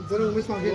जरा उमेश मागे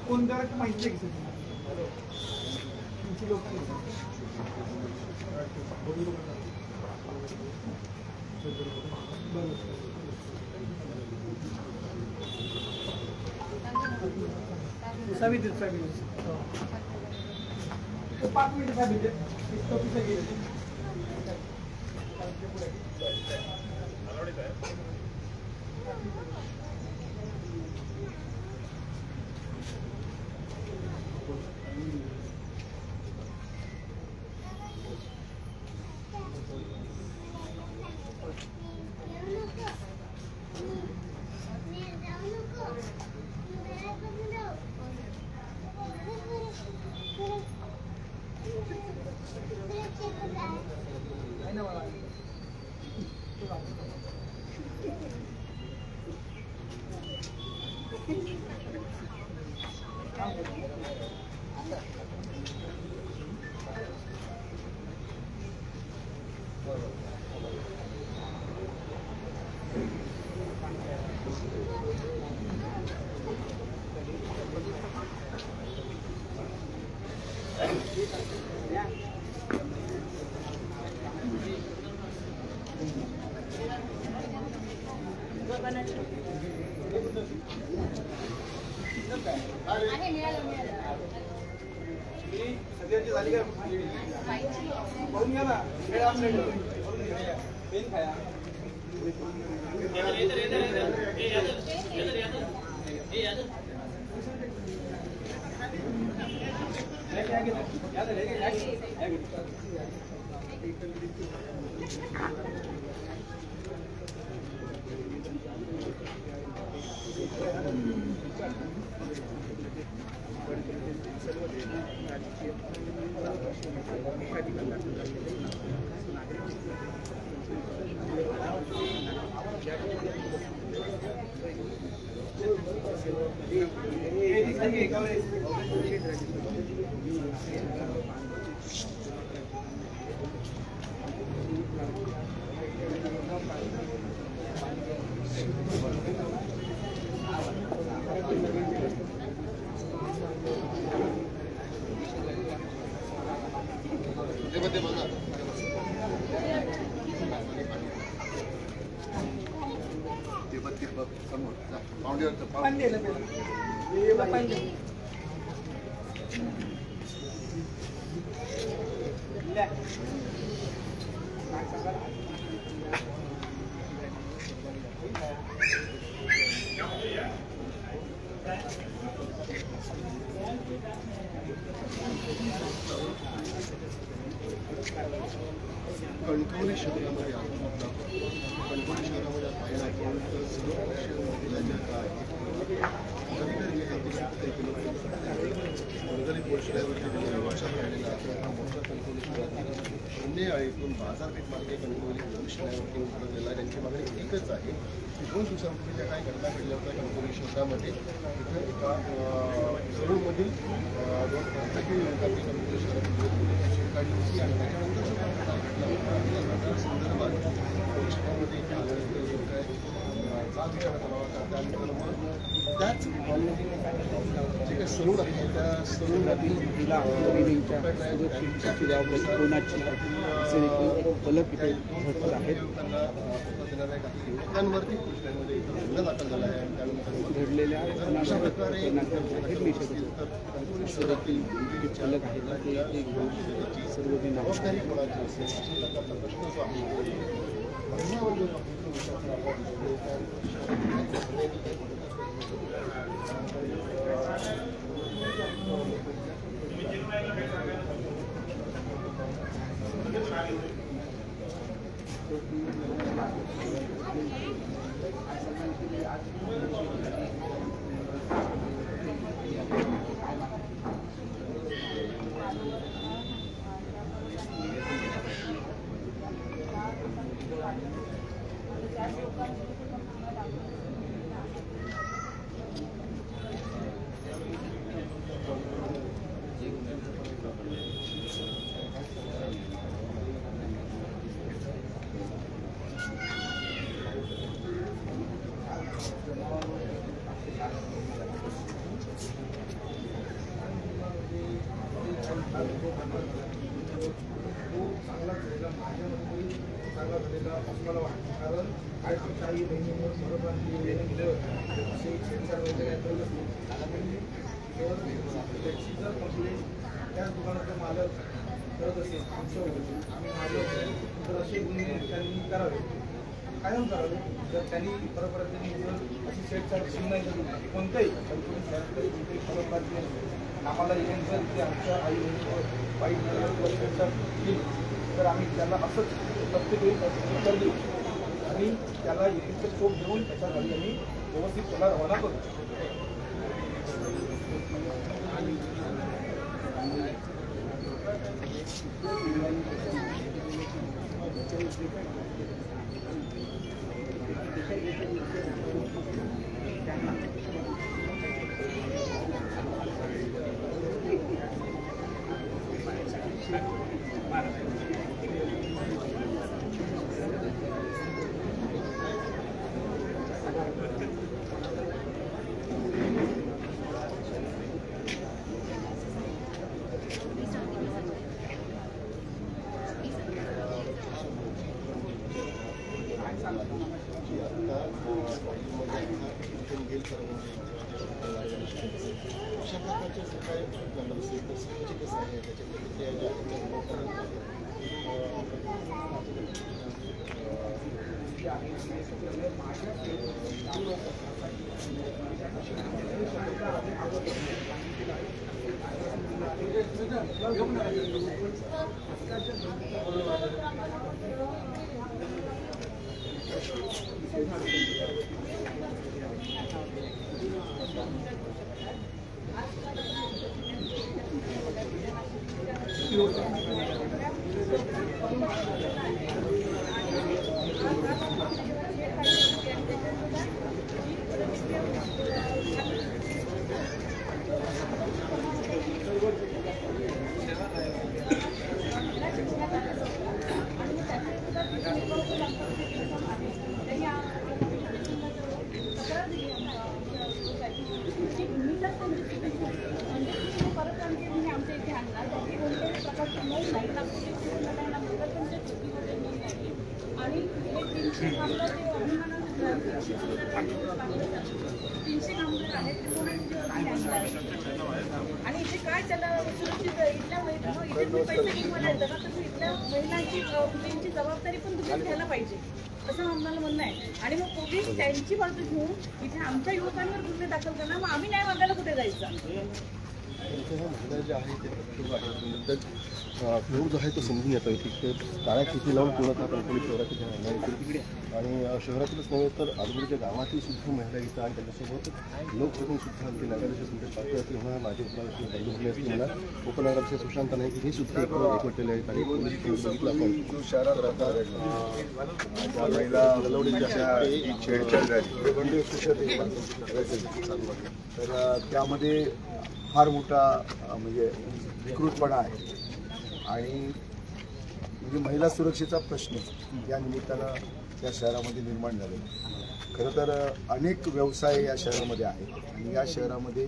कोण जरा माहिती आहे सावित्री 5 मिनिट सावित्री कणकवली शहरामध्ये कणकवली शहरामध्ये माध्यमातून बाजारपेठ मार्गे कणकवली पोलीस ठाण्यावरती उतरलेला आहे. त्यांची मागणी एकच आहे की 2 दिवसांपूर्वी ज्या काही घटना घडल्या होत्या कणकवली शहरामध्ये तिथं एका सलूनमधील 2 अर्धगी युवकांनी कणकवली शहरामध्ये काढली होती आणि त्याच्यानंतर जो काही घटना घडला होता त्या संदर्भात पोलीस ठाण्यामध्ये आल्यानंतर जो काय जाग विचारण्यात आला होता त्यानंतर मग त्याच जे काही सलून आहे त्या सलूनमधील युवकांवरती पोलिसांमध्ये गुन्हा दाखल झाला आहे आणि त्यानंतर घडलेल्या अशा प्रकारे शहरातील चालक आहेत त्याची सर्व जबाबदारी कोणाची असेल अशा प्रकारचा प्रश्न जो आहे चांगला झालेला असं मला वाटतं. कारण आज आमच्या आई बहिणींवर सर्वांनी गेलं असे छेडछाड वगैरे त्याची जर कंप्लेंट त्याच दुकानाचा मालक करत असेल आमच्यावर आम्ही मालक तर असे गुन्हे त्यांनी करावे, कायम करावे. जर त्यांनी परत त्यांनी जर अशी छेडछाड नाही करून कोणत्याही कोणतेही फरक आम्हाला इव्हेंट जर ते आमच्या आई बहिणीवर वाईट छेडछाड केली तर आम्ही त्याला असंच प्रत्येक वेळी उत्तर देऊ आणि त्याला योग्य चोप देऊन त्याच्या घरी आम्ही व्यवस्थित त्याला रवाना करू. अशा प्रकारचे जे काही घटना असेल तर म्हणजे कसं आहे त्याच्या प्रतिक्रिया ज्या आणि इथे काय त्याला सुरक्षित इथल्या इथे पैसे घेऊन येतात ना, तसं इथल्या महिलांची मुलींची जबाबदारी पण तुम्ही घ्यायला पाहिजे असं आम्हाला म्हणणं आहे. आणि मग पोलीस त्यांची बाजू घेऊन इथे आमच्या युवकांवर गुन्हे दाखल करणार, मग आम्ही न्याय मागायला कुठे जायचं? महिला जे आहे ते तो जो आहे तो समजून येतो की ते काळ्या खिची लावून पूर्णतः कणकवली शहराची आणि शहरातीलच नव्हे तर आजूबाजूच्या गावातील सुद्धा महिला इथं आणि त्यांच्यासोबत लोकप्रतिनिधी सुद्धा असतील नगराध्यक्ष सुद्धा पात्र असतील म्हणा माझे उपनगराध्यक्ष असतील म्हणा उपनगराध्यक्ष सुशांत नाईक हे सुद्धा एकवटलेले आहेत आणि पोलीस बघितलं आपण जो शहरात राहतात ज्या महिला छेडछाड तर त्यामध्ये फार मोठा म्हणजे विकृतपणा आहे आणि म्हणजे महिला सुरक्षेचा प्रश्न या निमित्तानं या शहरामध्ये निर्माण झालेला. खरं तर अनेक व्यवसाय या शहरामध्ये आहेत आणि या शहरामध्ये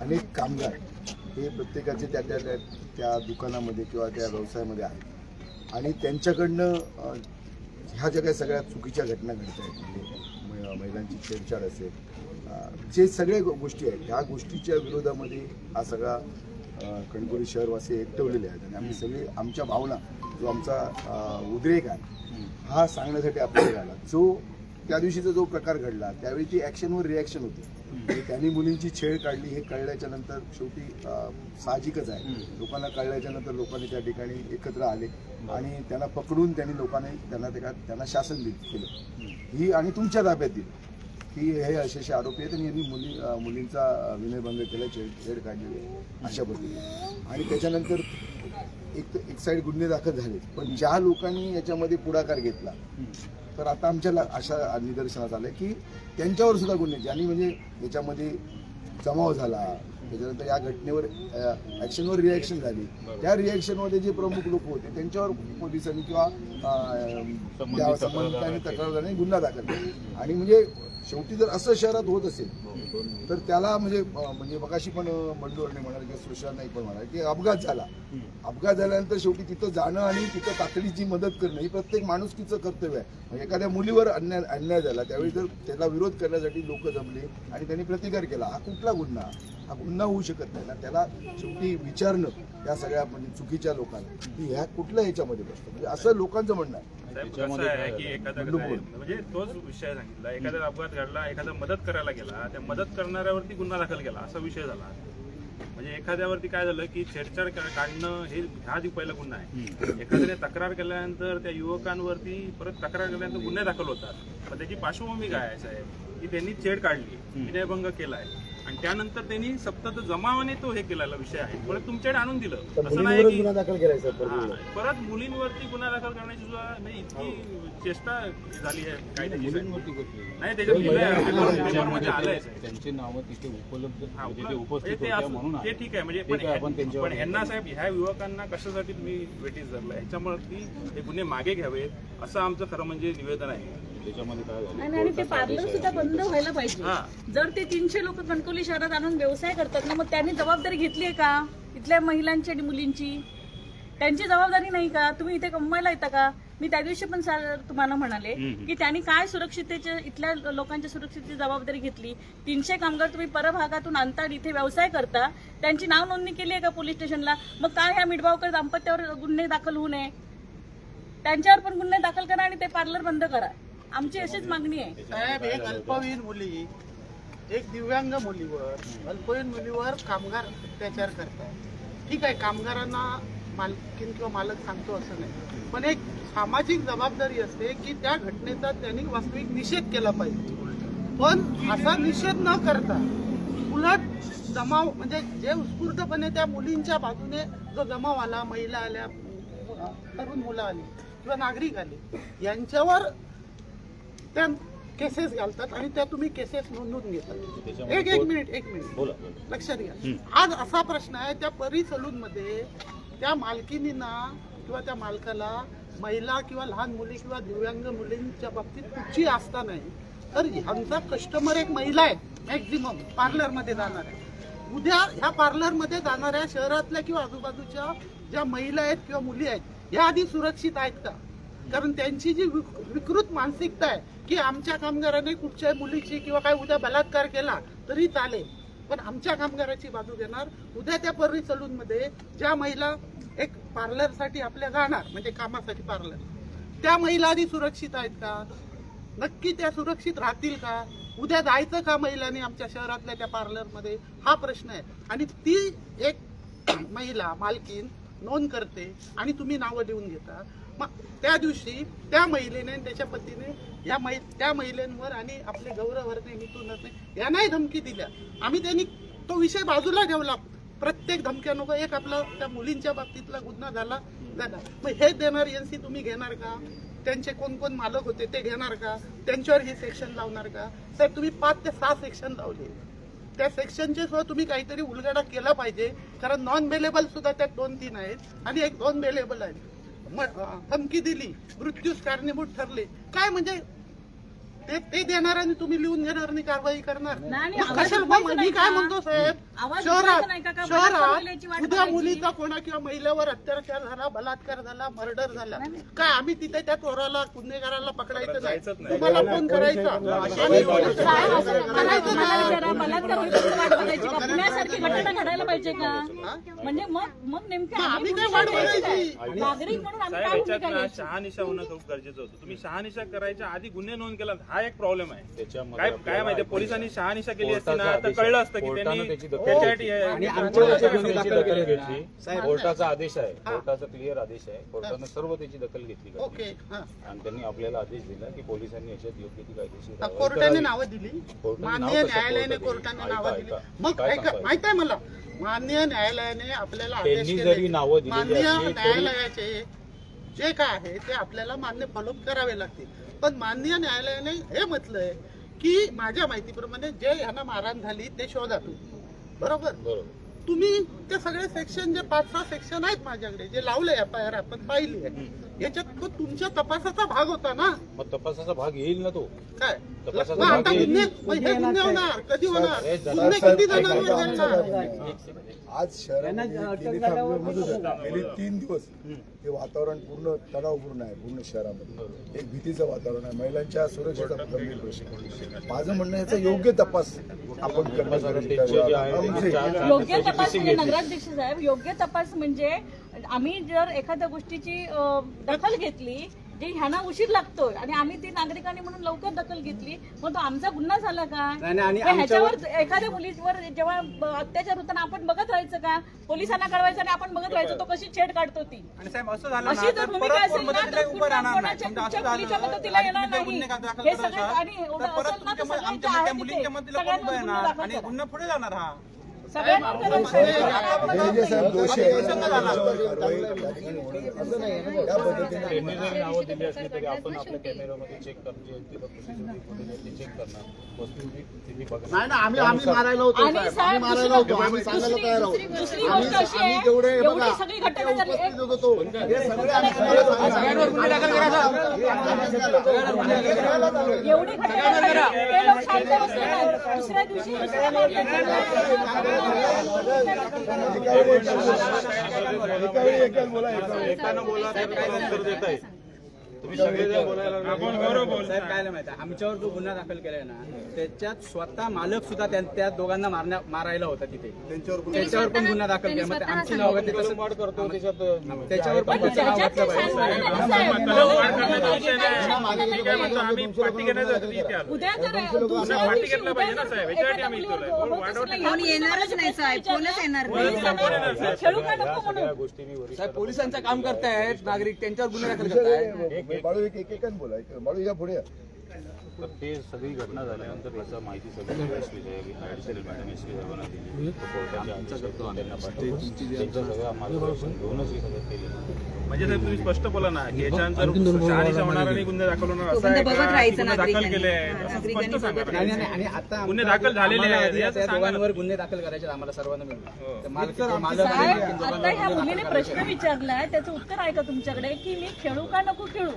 अनेक कामगार हे प्रत्येकाचे त्या दुकानामध्ये किंवा त्या व्यवसायामध्ये आहेत आणि त्यांच्याकडनं ह्या ज्या काही सगळ्या चुकीच्या घटना घडत आहेत म्हणजे महिलांची छेडछाड असेल जे सगळ्या गोष्टी आहेत ह्या गोष्टीच्या विरोधामध्ये हा सगळा कणकवली शहरवासी एकटवलेले आहेत आणि आम्ही सगळे आमच्या भावना जो आमचा उद्रेक आहे हा सांगण्यासाठी आपल्याला आला. जो त्या दिवशीचा जो प्रकार घडला त्यावेळी ती ॲक्शनवर रिॲक्शन होती म्हणजे त्यांनी मुलींची छेड काढली हे कळल्याच्या नंतर शेवटी साहजिकच आहे लोकांना कळल्याच्या नंतर लोकांनी त्या ठिकाणी एकत्र आले आणि त्यांना पकडून त्यांनी त्यांना शासन केलं ही आणि तुमच्या ताब्यात दिली की हे असे आरोपी आहेत आणि यांनी मुलींचा विनयभंग केला छेड काढलेली अशा पद्धतीने आणि त्याच्यानंतर एक साईड गुन्हे दाखल झाले पण ज्या लोकांनी याच्यामध्ये पुढाकार घेतला तर आता आमच्या अशा निदर्शनास आलं की त्यांच्यावर सुद्धा गुन्हे ज्यांनी म्हणजे याच्यामध्ये जमाव झाला त्याच्यानंतर या घटनेवर ॲक्शनवर रिॲक्शन झाली त्या रिॲक्शनमध्ये जे प्रमुख लोक होते त्यांच्यावर पोलिसांनी किंवा संबंधितांनी तक्रार झाली गुन्हा दाखल केला आणि म्हणजे शेवटी जर असं शहरात होत असेल तर त्याला म्हणजे मगाशी पण बंडूरने म्हणाल किंवा सुशांत नाईक पण म्हणाल की अपघात झाल्यानंतर शेवटी तिथं जाणं आणि तिथं तातडीची मदत करणं ही प्रत्येक माणुसकीचं कर्तव्य आहे. म्हणजे एखाद्या मुलीवर अन्याय झाला त्यावेळी जर त्याला विरोध करण्यासाठी लोक जमले आणि त्यांनी प्रतिकार केला हा कुठला गुन्हा हा गुन्हा होऊ शकत नाही ना त्याला शेवटी विचारणं या सगळ्या म्हणजे चुकीच्या लोकांना की ह्या कुठल्या ह्याच्यामध्ये बसतं म्हणजे असं लोकांचं म्हणणं आहे. कसं आहे की एखादा म्हणजे तोच विषय सांगितला एखादा अपघात घडला एखादा मदत करायला गेला त्या मदत करणाऱ्यावरती गुन्हा दाखल केला असा विषय झाला. म्हणजे एखाद्यावरती काय झालं की छेडछाड काढणं हे हा आधी पहिला गुन्हा आहे. एखाद्याने तक्रार केल्यानंतर त्या युवकांवरती परत तक्रार केल्यानंतर गुन्हे दाखल होतात पण त्याची पार्श्वभूमी काय आहे साहेब की त्यांनी छेड काढली विनयभंग केलाय आणि त्यानंतर त्यांनी सप्तत जमावाने तो हे केलेला विषय आहे परत तुमच्याकडे आणून दिलं असं नाही की परत मुलींवरती गुन्हा दाखल करण्याची सुद्धा म्हणजे इतकी चेष्टा झाली आहे काही नाही त्याच्यामध्ये आलंय त्यांची नावं तिथे उपलब्ध ते ठीक आहे म्हणजे पण यांना साहेब ह्या युवकांना कशासाठी तुम्ही वेटीस धरलं ह्याच्यावरती हे गुन्हे मागे घ्यावेत असं आमचं खरं म्हणजे निवेदन आहे. त्याच्यामध्ये काय झालं आणि ते पार्लर सुद्धा बंद व्हायला पाहिजे. जर ते 300 लोक कणकवली शहरात आणून व्यवसाय करतात ना मग त्यांनी जबाबदारी घेतली आहे का इथल्या महिलांची आणि मुलींची त्यांची जबाबदारी नाही का तुम्ही इथे कमवायला येता का. मी त्या दिवशी पण तुम्हाला म्हणाले की त्यांनी काय सुरक्षितेच्या इथल्या लोकांच्या सुरक्षेची जबाबदारी घेतली. 300 कामगार तुम्ही परभागातून आणता इथे व्यवसाय करता त्यांची नाव नोंदणी केली आहे का पोलीस स्टेशनला मग काय ह्या मिडबावकर दाम्पत्यावर गुन्हे दाखल होऊ नये त्यांच्यावर पण गुन्हे दाखल करा आणि ते पार्लर बंद करा. आमची अशीच मागणी आहे. साहेब एक अल्पवयीन मुली एक दिव्यांग मुलीवर अल्पवयीन मुलीवर कामगार अत्याचार करतात ठीक आहे कामगारांना मालकीन किंवा मालक सांगतो असं नाही पण एक सामाजिक जबाबदारी असते की त्या घटनेचा त्यांनी वास्तविक निषेध केला पाहिजे पण असा निषेध न करता उलट जमाव म्हणजे जे उत्स्फूर्तपणे त्या मुलींच्या बाजूने जो जमाव आला महिला आल्या तरुण मुलं आली किंवा नागरिक आले यांच्यावर त्या केसेस घालतात आणि त्या तुम्ही केसेस नोंदवून घेतात. एक मिनिट लक्षात घ्या आज असा प्रश्न आहे त्या परी सलून मध्ये त्या मालकिनींना किंवा त्या मालकाला महिला किंवा लहान मुली किंवा दिव्यांग मुलींच्या बाबतीत कुठची आस्था नाही तर ह्यांचा कस्टमर एक महिला आहे मॅक्झिमम पार्लरमध्ये जाणार आहे. उद्या ह्या पार्लरमध्ये जाणाऱ्या शहरातल्या किंवा आजूबाजूच्या ज्या महिला आहेत किंवा मुली आहेत ह्या आधी सुरक्षित आहेत का कारण त्यांची जी विकृत मानसिकता आहे की आमच्या कामगाराने कुठच्या मुलीची किंवा काय उद्या बलात्कार केला तरी चालेल पण आमच्या कामगाराची बाजू घेणार. उद्या त्या पर्री सलून मध्ये ज्या महिला एक पार्लरसाठी आपल्या जाणार म्हणजे कामासाठी पार्लर त्या महिला आधी सुरक्षित आहेत का नक्की त्या सुरक्षित राहतील का उद्या जायचं का महिलांनी आमच्या शहरातल्या त्या पार्लरमध्ये हा प्रश्न आहे. आणि ती एक महिला मालकीन नोंद करते आणि तुम्ही नावं लिहून घेता. मग त्या दिवशी त्या महिलेने आणि त्याच्या पतीने त्या महिलांवर आणि आपले गौरववर्धे मिथून यांनाही धमकी दिल्या. आम्ही त्यांनी तो विषय बाजूला ठेवला. प्रत्येक धमक्या नको एक आपला त्या मुलींच्या बाबतीतला गुन्हा झाला. मग हे देणार एनसी तुम्ही घेणार का? त्यांचे कोण कोण मालक होते ते घेणार का? त्यांच्यावर हे सेक्शन लावणार का? साहेब तुम्ही 5 ते 6 सेक्शन लावले. त्या सेक्शनचे सुद्धा तुम्ही काहीतरी उलगडा केला पाहिजे. कारण नॉन बेलेबल सुद्धा त्यात 2-3 आहेत आणि 1-2 बेलेबल आहेत. धमकी दिली, मृत्यूस कारणीभूत ठरले, काय म्हणजे ते देणार आणि तुम्ही लिहून घेणार आणि कारवाई करणार. मी काय म्हणतो साहेब, शहरात उद्या मुलीचा कोणा किंवा महिलेवर अत्याचार झाला, बलात्कार झाला, मर्डर झाला, काय आम्ही तिथे त्या चोराला गुन्हेगाराला पकडायचं नाही? तुम्हाला फोन करायचा पुण्यासारखी घटना घडायला पाहिजे का? म्हणजे मग नेमकं आम्ही काय वाट बघायची? नागरिक म्हणून आम्ही काय साहेब भूमिका याच्यात घ्यायची? शहानिशा होणं खूप गरजेचं होतं. तुम्ही शहानिशा करायच्या आधी गुन्हे नोंद केला, हा एक प्रॉब्लेम आहे. त्याच्यामध्ये काय माहिती, पोलिसांनी शहानिशा केली असती ना तर कळलं असतं की त्यांनी कोर्टाचा आदेश आहे, कोर्टाचा क्लिअर आदेश आहे, कोर्टानं सर्व त्याची दखल घेतली ओके. आणि त्यांनी आपल्याला आदेश दिला की पोलिसांनी याच्यात योग्य ती कायदेशीर कारवाई कोर्टाने करावी. नावं दिली, कोर्टाने माननीय नाव कसं न्यायालयाने कोर्टाने कोर्टाने दिली? नावं दिली. ऐका, मग काय ऐका, सांगायचं? माहित आहे मला, माननीय न्यायालयाने आपल्याला आदेश त्यांनी केले. जरी नावं दिलेली माननीय असली तरी- न्यायालयाचे जे काय आहे ते आपल्याला मान्य फॉलो करावे लागतील. पण माननीय न्यायालयाने हे म्हटलंय की माझ्या माहितीप्रमाणे जे यांना मारहाण झाली ते शोधा तुम्ही. बरोबर? बरोबर. तुम्ही ते सगळे सेक्शन जे 5-6 सेक्शन आहेत माझ्याकडे जे लावले FIR आपण पाहिली आहे, याच्यात तो तुमच्या तपासाचा भाग होता ना? मग तपासाचा भाग येईल ना तो. काय तपासाचा मग आता भाग येईल. गुन्हे हे गुन्हे होणार कधी होणार? हे जरा- गुन्हे किती जणांवर घडणार? आज शहरामध्ये गेली 3 दिवस हे वातावरण पूर्ण तणावपूर्ण आहे. पूर्ण शहरामध्ये एक भीतीचं वातावरण आहे. महिलांच्या सुरक्षेचा गंभीर प्रश्न. माझं म्हणणं याचा योग्य तपास आपण योग्य तपास म्हणजे नगराध्यक्ष साहेब, योग्य तपास म्हणजे आम्ही जर एखाद्या गोष्टीची दखल घेतली जे ह्यांना उशीर लागतोय आणि आम्ही ती नागरिकांनी म्हणून लवकर दखल घेतली, मग तो आमचा गुन्हा झाला का? ह्याच्यावर एखाद्या मुलीवर जेव्हा अत्याचार होताना आपण बघत राहायचं का? पोलिसांना कळवायचं आणि आपण बघत राहायचं तो कशी छेड काढतो ती. अशी जर भूमिका असेल ना तर कुठच्या मुलीच्या मदतीला येणार नाही. हे सगळे आणि एवढं असेल ना तर सगळ्यांच्या आहे तिथे. सगळ्यांवर गुन्हा दाखल करा. पुन्हा पुढे जाणार हा सगळ्यांवर साहेब दोषी आहे. त्यांनी जरी नावं दिली असली तरी आपण आपल्या कॅमेऱ्यामध्ये चेक करणार, तिथं CCTV फुटेज आहे ते चेक करणार, वस्तुस्थिती बघणार. नाही ना, आम्ही मारायला होतो आणि साहेब. साहेब, आम्ही मारायला होतो. आम्ही सांगायला तयार आहोत. दुसरी गोष्ट अशी आहे, आम्ही जेवढे एवढी बघा, सगळी घटना झाली. उपस्थित होतो हे सगळे आम्ही सांगायला तयार आहोत. एवढी घटना झाली, ते लोक शांत बसले नाहीत. दुसऱ्या दिवशी एकानं बोला तर काय उत्तर देता येईल. तुम्ही सगळे जण बोलायला आपण गौरव बोल. साहेब काय माहिती आहे, आमच्यावर जो गुन्हा दाखल केलाय ना त्याच्यात स्वतः मालक सुद्धा त्या दोघांना मारायला होता तिथे. त्याच्यावर पण गुन्हा दाखल केला. मग ते आमची नाव ते तसं वाढ करतो त्याच्यात त्याच्यावर पण त्याचं नाव वाचलं पाहिजे. वाढ करण्याचा विषय नाही. मी काय म्हणतो, आम्ही पाठी घेण्यासाठी इथे आलो. उद्या जर पुन्हा पाठी घेतला पाहिजे ना साहेब, याच्यासाठी आम्ही इथे आलोय. वाढवत कोणी येणारच नाही साहेब, कोणच येणार कोण येणार साहेब? खेळू का नको सगळ्या म्हणून. गोष्टी मी वरिष्ठ साहेब पोलिसांचं काम करतायत, नागरिक त्यांच्यावर गुन्हे दाखल करतायत. बाळू एक बोलायचं. बाळू या पुढे तर ते सगळी घटना झाल्यानंतर याचा माहिती सगळी ॲडिशनल मॅडम एसपी साहेबांना दिली. कोर्टाच्या आदेशातून त्यांना पाठवलं. त्यांचं सगळं मार्गदर्शन घेऊनच हे सगळं केलं. म्हणजे साहेब तुम्ही स्पष्ट बोला ना की याच्यानंतर शहानिशा होणार आणि गुन्हे दाखल होणार असं आहे का? गुन्हे दाखल केले आहेत असं स्पष्ट सांगा. आणि आता गुन्हे दाखल झालेले आहेत याचं त्या सांगा ना. दोघांवर गुन्हे दाखल करायचे आम्हाला सर्वांना मिळून. साहेब, आता ह्या मुलीने प्रश्न विचारलाय त्याचं उत्तर आहे का तुमच्याकडे की मी खेळू का नको खेळू?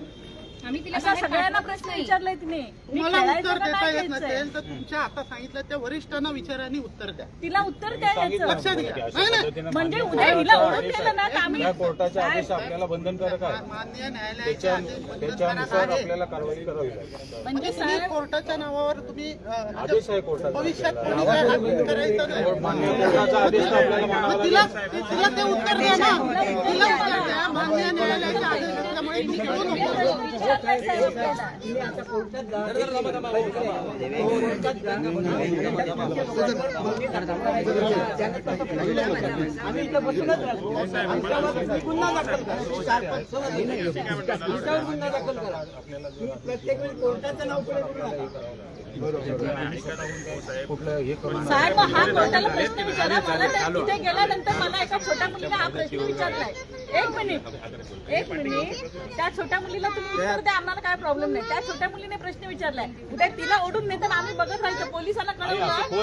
आम्ही तिला सगळ्यांना प्रश्न विचारलाय तिने. मी मला खेळायचं उत्तर का देता नाही येत खेळायचं? नसेल तर तुमच्या आता सांगितलं त्या वरिष्ठांना विचारांनी उत्तर द्या. तिला उत्तर काय यायचं? लक्षात घ्या. नाही नाही, म्हणजे उद्या हिला ओळख केलं ना तर आम्ही त्या कोर्टाचा आदेश आपल्याला बंधनकारक आहे. माननीय न्यायालयाचे आदेश बंधनकारक त्याच्यानुसार आहे. आपल्याला कारवाई करावी लागेल. म्हणजे तुम्ही साहेब कोर्टाच्या नावावर तुम्ही आदेश आहे कोर्टाचा भविष्यात आपल्याला. कोणी काय हात करायचं नाही. मान्य कोर्टाचा आदेश तर आपल्याला मानावा मग लागेल. तिला ते उत्तर द्या ना. तिला उत्तर द्या. माननीय न्यायालयाचे आदेश असल्यामुळे आम्ही इथं बसूनच राहतो. आमच्यावर गुन्हा दाखल करा. आमच्यावर गुन्हा दाखल करा. तुम्ही प्रत्येक वेळी कोर्टाचं नाव पुढे करू नका. साहेब हा कोर्टाला प्रश्न विचारा. मला तिथे गेल्यानंतर मला एका छोट्या मुलीला हा प्रश्न विचारलाय. एक मिनिट त्या छोट्या मुलीला तुम्ही उत्तर द्या, आम्हाला काय प्रॉब्लेम नाही. त्या छोट्या मुलीने प्रश्न विचारलाय. उद्या तिला ओढून नेताना आम्ही बघत राहायचं. पोलिसांना कळवलं आम्ही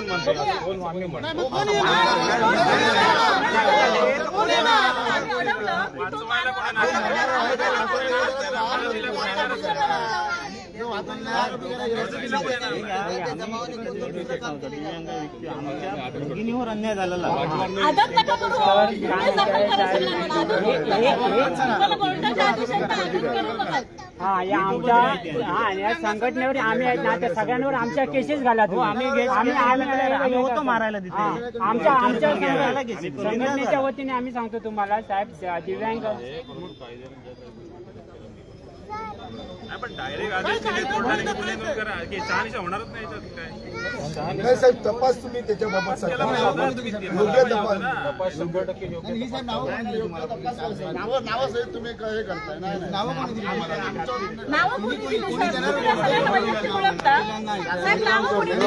अडवलं की तो भगिनीवर अन्याय झालेला आदत नका करू. गुन्हे दाखल करा सगळ्यांना. तुम्हाला कोर्टाच्या आदेशांचा आदत करू नका. या संघटनेवर आम्ही आहेत ना, त्या सगळ्यांवर आमच्या केसेस घाला. आम्ही होतो मारायला तिथे. आमच्या संघटनेच्या वतीने आम्ही सांगतो तुम्हाला साहेब, दिव्यांग पण डायरेक्ट आदेश दिले कोर्टाने गुन्हे नोंद करा की शहानिशा होणारच नाही याच्यात काय. नाही साहेब, तपास तुम्ही त्याच्याबाबत सांगा. योग्य तपास. नावं कोणी दिली साहेब? तुम्ही या सगळ्यांना वैयक्तिक ओळखता. साहेब नावं कोणी दिली?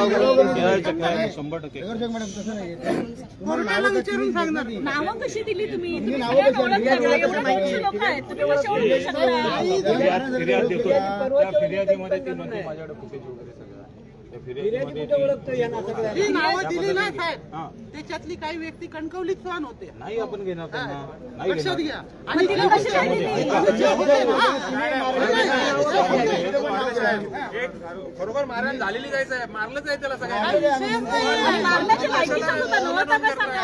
कोर्टाला विचारून सांगणार. नावं कशी दिली तुम्ही? तुम्ही सगळ्यांना ओळखता. एवढे बरेचसे लोक आहेत, तुम्ही कसे ओळखू शकता? फिर्याद देतो. त्या फिर्यादीमध्ये ती म्हणते माझ्याकडे फुटेज वगैरे सगळं आहे. त्या फिर्यादीमध्ये ही नावं दिली ना साहेब, त्याच्यातली काही व्यक्ती कणकवलीत सहन होते. नाही आपण घेणार त्यांना, नाही लक्षात घेणार. घ्या. आणि तिला कशी नाही दिली? बरोबर मारहाण झालेली जायचं आहे, मारलंच आहे त्याला सगळ्यांना. आणि मारण्याची माहिती सांगू का? नवता का सांगा?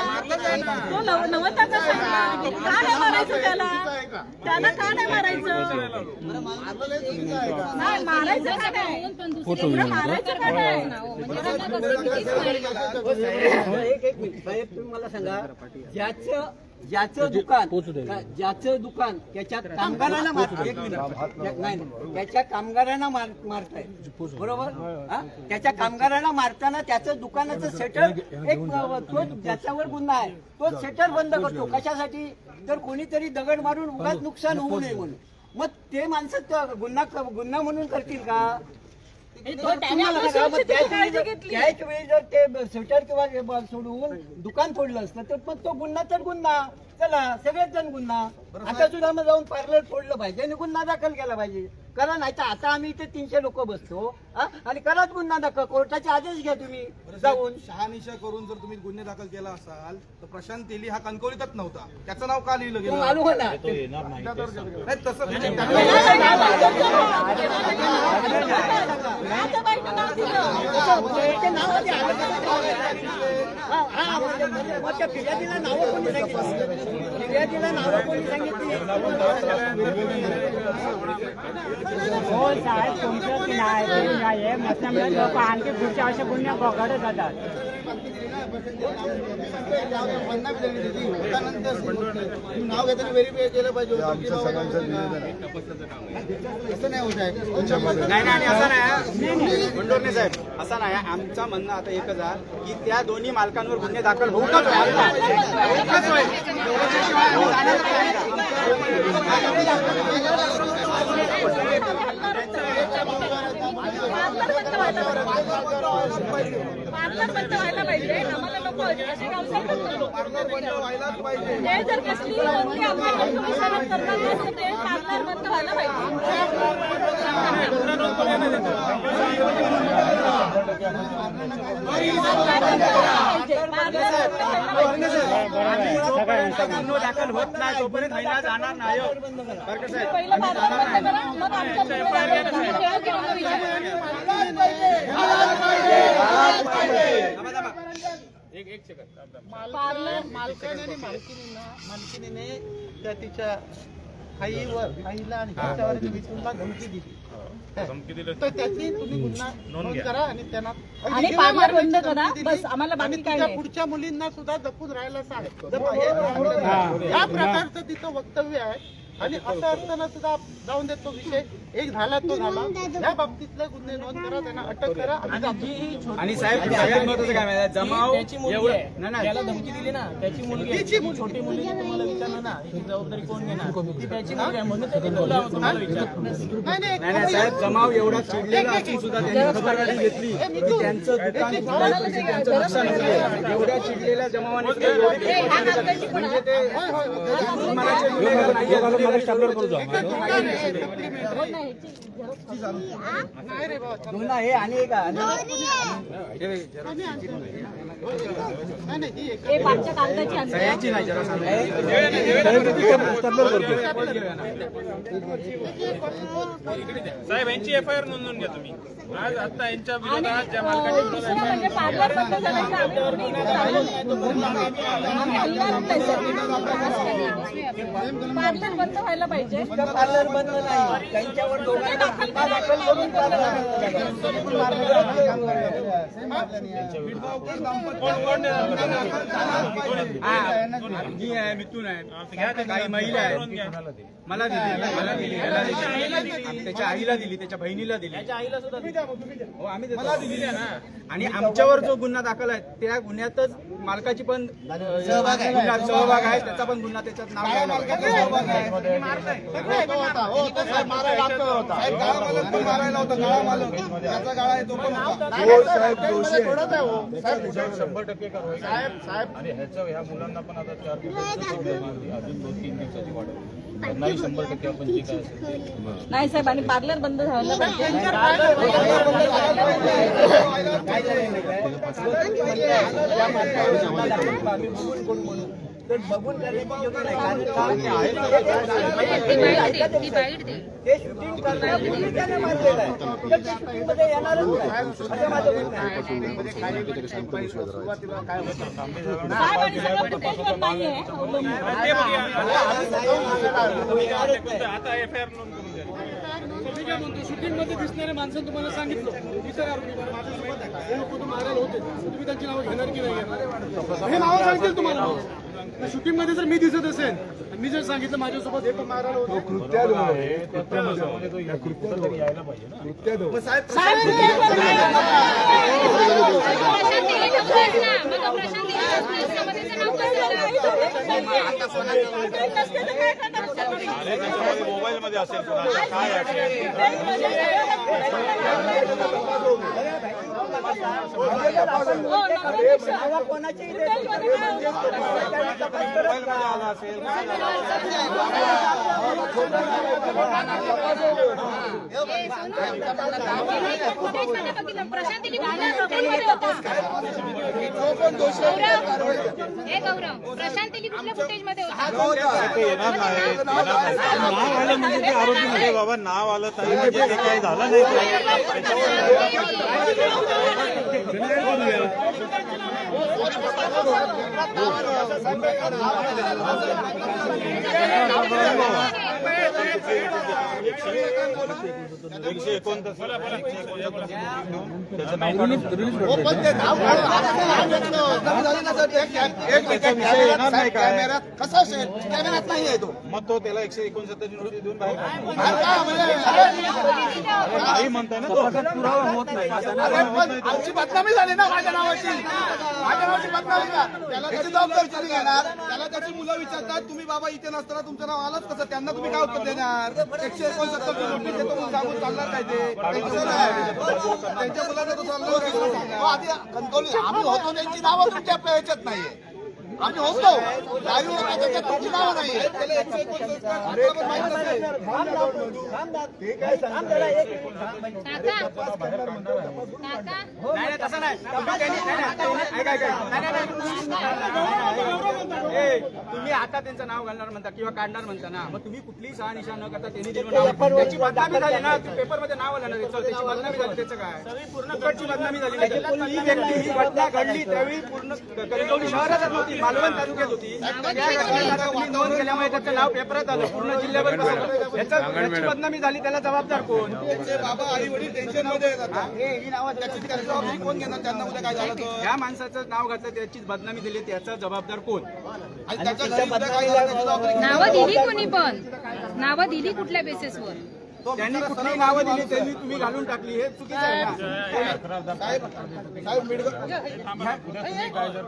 तो नवता का सांगा? का नाही मारायचं त्याला? त्याला का नाही मारायचं? नाही मारायचं का नाही? एवढं मारायचं का नाही? एक मिनिट साहेब, तुम्ही मला सांगा, ज्याचं दुकान त्याच्यात कामगारांना मारताय. एक मिनिट नाही, त्याच्या कामगारांना मारताय बरोबर. त्याच्या कामगारांना मारताना त्याचं दुकानाचं शटर तो ज्याच्यावर गुन्हा आहे तो शटर बंद करतो. कशासाठी? तर कोणीतरी दगड मारून उगाच नुकसान होऊ नये म्हणून. मग ते माणसं गुन्हा म्हणून करतील का? त्याने आपली सुरक्षिततेची काळजी घेतली. त्याच वेळी जर ते स्वेटर किंवा सोडून दुकान फोडलं असतं तर मग तो गुन्हा तर गुन्हा. चला सगळेच जण गुन्हा. आता सुद्धा मग जाऊन पार्लर फोडलं पाहिजे आणि गुन्हा दाखल केला पाहिजे. करा, नाही तर आता आम्ही इथे 300 लोक बसतो आणि कराच गुन्हा दाखल. कोर्टाचे आदेश घ्या तुम्ही जाऊन. शहानिशा करून जर तुम्ही गुन्हे दाखल केला असाल तर प्रशांत तेली हा कणकवलीतच नव्हता. त्याचं नाव का लिहिलं गेलं? मालूम आहे ना. तो येणार नाही. नाही, तसं म्हणजे फिर्यादीला नावं कोणी सांगितली? हो साहेब, तुमचं की नाही नसल्यामुळे लोक आणखी पुढच्या अशा गुन्हे घडत जातात. नाव घेताना व्हेरीफाय केलं पाहिजे. नाही असं नाही बंडोरणे साहेब, असं नाही. आमचं म्हणणं आता एकच आहे की त्या दोन्ही मालकांवर गुन्हे दाखल होऊनच पार्लर बंद व्हायला पाहिजे. आम्हाला लोक असे व्यवसाय ते जर कसली योग्य आपण विचारात करणार नसतं ते पार्लर बंद व्हायला पाहिजे. दाखल होत नाही तोपर्यंत जाणार नाही. पहिलं पार्लर बंद करा, मग आमच्या मालकाने आणि मालकीने त्या तिच्या आईला आणि तिच्यावर विष्णूला धमकी दिली. तर त्याची तुम्ही गुन्हा नोंद करा आणि त्यांना आणि पार्लर बंद करा. बस आम्हाला बाकी काय नाही. पुढच्या मुलींना सुद्धा जपून राहायला सांग. या प्रकारचं तिचं वक्तव्य आहे आणि असं असताना सुद्धा जाऊन देत तो विषय एक झाला तो झाला. या बाबतीतले गुन्हे नोंद करा, त्यांना अटक करा. आणि साहेब सगळ्यात महत्वाचं काय माहिती जमाव त्याला धमकी दिली ना, त्याची मुलगी आहे. ती छोटी मुलगी तुम्हाला विचारलं ना, ही जबाबदारी कोण घेणार? ती त्याची मुलगी आहे म्हणून ते तुम्हाला विचारलं. नाही नाही साहेब जमाव एवढा चिडलेला असून सुद्धा त्यांनी खबरदारी घेतली की त्यांचं दुकान त्यांचं नुकसान झालं. एवढ्या चिडलेल्या जमावाने म्हणजे ते मनाचे गुन्हेगार नाही रे बाबा. गुन्हा हे आणि एक आहे. नाही ही एक हे पाठच्या कागदाची अंतर. सह्याची नाही जरा सांगा. साहेब यांची FIR नोंदवून घ्या तुम्ही. आज आता यांच्या आणि विरोधात ज्या मालकाच्या दुसरं म्हणजे पार्लर बंद झाल्याचं आम्ही पार्लर बंद व्हायला पाहिजे. पार्लर बंद नाही, त्यांच्यावर दोघांना गुन्हा दाखल करून मी आहे मिथून आहे काही महिला आहेत मला दिली याला दिली, त्याच्या आईला दिली, त्याच्या बहिणीला दिली, आईला सुद्धा हो आम्ही देतो. आणि आमच्यावर जो गुन्हा दाखल आहे त्या गुन्ह्यातच मालकाची पण सहभाग आहे, त्याचा पण गुन्हा त्याच्यात नाव घ्यायला पाहिजे. मारायला होता गाळा मालक, त्याचा गाळा आहे तो पण होता. त्याच्यावर 100% कारवाई साहेब. आणि ह्या मुलांना पण आता 4 दिवसाची मारली, अजून 2-3 दिवसाची वाढवली. त्यांनाही 100% आपण जे काय असेल ते नाही साहेब, आणि पार्लर बंद झालं पाहिजे. तर बघून करण्याची योग्य नाही. ते शूटिंग करणार म्हणून त्याने मारलेलं आहे. तर ते शूटिंगमध्ये येणारच नाही असं माझं म्हणणं आहे. साहेब आणि सगळं फुटेजवर नाहीये अवलंबून. आता FIR नोंद करून द्या. शूटिंग मध्ये दिसणाऱ्या माणसांनी तुम्हाला सांगितलं इतर आरोपी माझ्यासोबत हे लोक तो मारायला होते, तुम्ही त्यांची नावं घेणार की नाही घेणार? हे नावं सांगतील तुम्हाला. शूटिंग मध्ये जर मी दिसत असेल, मी जर सांगितलं माझ्यासोबत हे पण मारायला होते, यायला पाहिजे ना. मोबाईल मध्ये असेल कुणाचा काय असेल कोणाची प्रशांत कुठल्या फुटेज मध्ये ते येणार नाही. नाव आलं म्हणजे ते आरोपी म्हणजे बाबा नाव आलं तरी म्हणजे ते काही झालं नाही. एकशे 29 त्याचं नाव काढून येणार नाही काय कसं असेल कॅमेऱ्यात नाही आहे तो. मग तो त्याला 169 नोटीस देऊन बाहेर नाही म्हणताय ना तो. पुरावा होत नाही. आमची बदनामी झाली ना माझ्या नावाची बदनामी का त्याला त्याची जबाबदारी कोणी घेणार? त्याला त्याची मुलं विचारतात तुम्ही बाबा इथे नसताना तुमचं नाव आलंच कसं? त्यांना तुम्ही काय उत्तर देणार? 169 नोटीस देतो म्हणून सांगून चालणार काय ते? त्यांच्या मुलांना तो चालणार आधी कणकवली आम्ही होतो त्यांची नावं तुमच्या आपल्या याच्यात नाहीये. आम्ही होतो लाईव्ह होतो त्याच्यात तुमची नावं नाहीये. तसं नाही. तुम्ही आता त्यांचं नाव घालणार म्हणता किंवा काढणार म्हणता ना, मग तुम्ही कुठलीही शहानिशा न करता त्यांनी दिलं नाव, त्याची बदनामी झाली ना. पेपरमध्ये नाव आलं ना त्याचं, त्याची बदनामी झाली. त्याचं काय पूर्ण बदनामी झाली. ही व्यक्ती ही घटना घडली त्यावेळी पूर्ण कणकवली शहरात नव्हती, मालवण तालुक्यात होती. त्या घटनेला तुम्ही नोंद केल्यामुळे त्याचं नाव पेपरात आलं, पूर्ण जिल्ह्यावर पसरलं. याची बदनामी झाली, त्याला जबाबदार कोण? बाबा आई वडील टेन्शन मध्ये येतात. ही नावं त्याची जबाबदारी कोण घेणार? त्यांना उद्या काय झालं तर ह्या माणसाचं कुणाचं नाव घातलं त्याचीच बदनामी दिली, त्याचा जबाबदार कोण? आणि त्याच्या बदनामी नावं दिली कोणी पण नावं दिली कुठल्या बेसिसवर त्यांनी कुठली नावं दिली त्यांनी तुम्ही घालून टाकली, हे चुकीचं आहे ना. साहेब मिडकर तुम्ही काय जर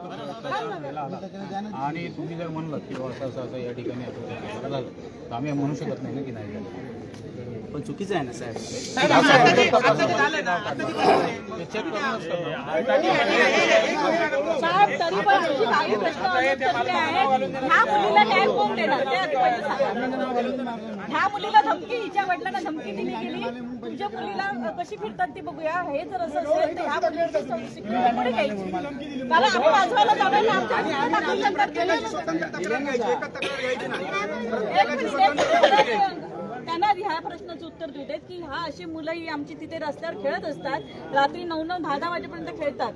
आणि तुम्ही जर म्हणलं की असं असं असं या ठिकाणी असं झालं तर आम्ही म्हणू शकत नाही ना की नाही झालं. पण चुकीचं आहे ना साहेब. साहेब तरी पण तुझी काही प्रश्न अनुत्तरले आहेत. ह्या मुलीला न्याय कोण देणार ते आधी पहिले सांगा. ह्या मुलीला धमकी, हिच्या वडिलांना धमकी दिली गेली, तुझ्या मुलीला कशी फिरतात ती बघूया. हे जर असं असेल तर ह्या मुलीची सिक्युरिटी कोणी घ्यायची? कारण आम्ही वाजवायला जाणार ना, आमच्या मुलीला टाकून नंतर केलं. एक मिनिट, त्यांना ह्या प्रश्नाचं उत्तर देऊ देत की हा अशी मुलं ही आमची तिथे रस्त्यावर खेळत असतात, रात्री 9-9, 10-10 वाजेपर्यंत खेळतात,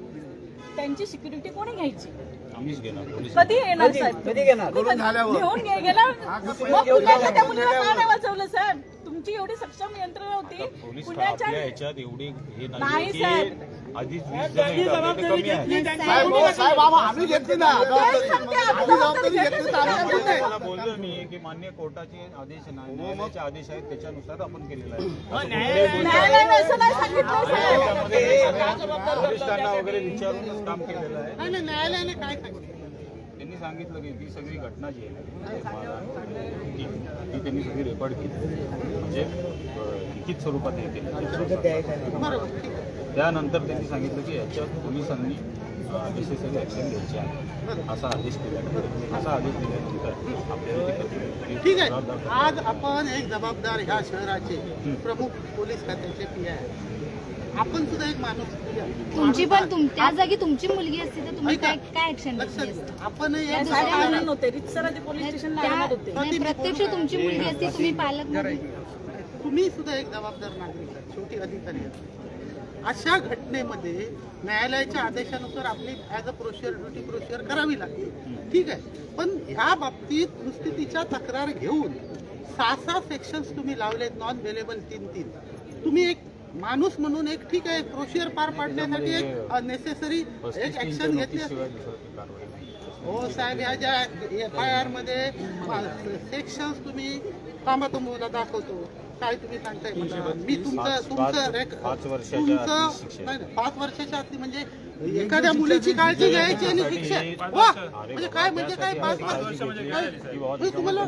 त्यांची सिक्युरिटी कोणी घ्यायची? आम्हीच घेणार पोलीस. कधी येणार साहेब? कधी घेणार? घेऊन गेला मग पुण्याच्या त्या मुलीला का नाही वाचवलं साहेब? तुमची एवढी सक्षम यंत्रणा होती पोलीस पुण्याच्या. आपल्या ह्याच्यात एवढी हे नाही नाही की साहेब. आधीच 20 जण येतात, ते कमी आहे. साहेब आम्ही घेतली ना, तेच सांगते, आम्ही जबाबदारी घेतली तर आम्ही मी घेतोय. त्याला बोललो मी की मान्य कोर्टाचे आदेश नाही, न्यायालयाचे आदेश आहेत त्याच्यानुसार आपण केलेलं आहे. असं न्यायालयाने असं नाही सांगितलं साहेब. वरिष्ठांना वगैरे विचारूनच काम केलेलं आहे. आणि न्यायालयाने काय सांगितलं? त्यांनी सांगितलं की ती सगळी घटना जी आहे ती त्यांनी सगळी रेकॉर्ड केली, म्हणजे लिखित स्वरूपात हे केलं. त्यानंतर त्यांनी सांगितलं की याच्यात पोलिसांनी नेसेसरी ॲक्शन घ्यायची आहे असा आदेश दिला. असा आदेश दिल्यानंतर आपल्याला ठीक आहे. आज आपण एक जबाबदार ह्या शहराचे प्रमुख पोलीस खात्याचे पी आहे. आपण सुद्धा एक माणूस आहे. तुमची पण त्या जागी तुमची मुलगी असती तर तुम्ही ऐका. काय ऍक्शन लक्षात घेतली असती? घ्या. आपण एक साहेब जबाबदार आणून नव्हते, रितसराचे पोलीस स्टेशनला आणत होते. नाही, प्रत्यक्ष तुमची मुलगी असती तुम्ही पालक म्हणून तुम्ही सुद्धा एक जबाबदार नागरिक आहात, शेवटी अधिकारी आहात. अशा घटनेमध्ये न्यायालयाच्या आदेशानुसार आपली as a procedure duty procedure करावी लागते. ठीक आहे. पण ह्या बाबतीत नुसती तिच्या तक्रार घेऊन 6 सेक्शन्स तुम्ही लावलेत, नॉन बेलेबल 3-3. तुम्ही एक माणूस म्हणून एक ठीक आहे प्रोसिजर पार पाडण्यासाठी एक नेसेसरी एक ऍक्शन घेतली असते. हो साहेब, ह्या ज्या FIR मध्ये सेक्शन्स तुम्ही थांबा तुम्हाला दाखवतो. काय तुम्ही सांगताय मला? मी तुमचं 5 वर्षाच्या आधी शिक्षा. नाही 5 वर्षाच्या आती म्हणजे एखाद्या मुलीची काळजी घ्यायची आणि शिक्षा. वा, म्हणजे काय म्हणजे काय 5 वर्ष म्हणजे तुम्हाला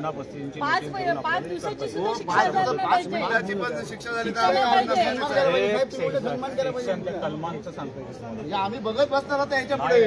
5 दिवसाची सुद्धा शिक्षा झाली नाही 5 पाहिजे. मिनिटाची पण शिक्षा झाली तर शिक्षा आम्ही पाहिजे. सन्मान केला पाहिजे. सेक्शन त्या कलमांचं सांगतो म्हणजे आम्ही बघत बसणार आता याच्या पुढे.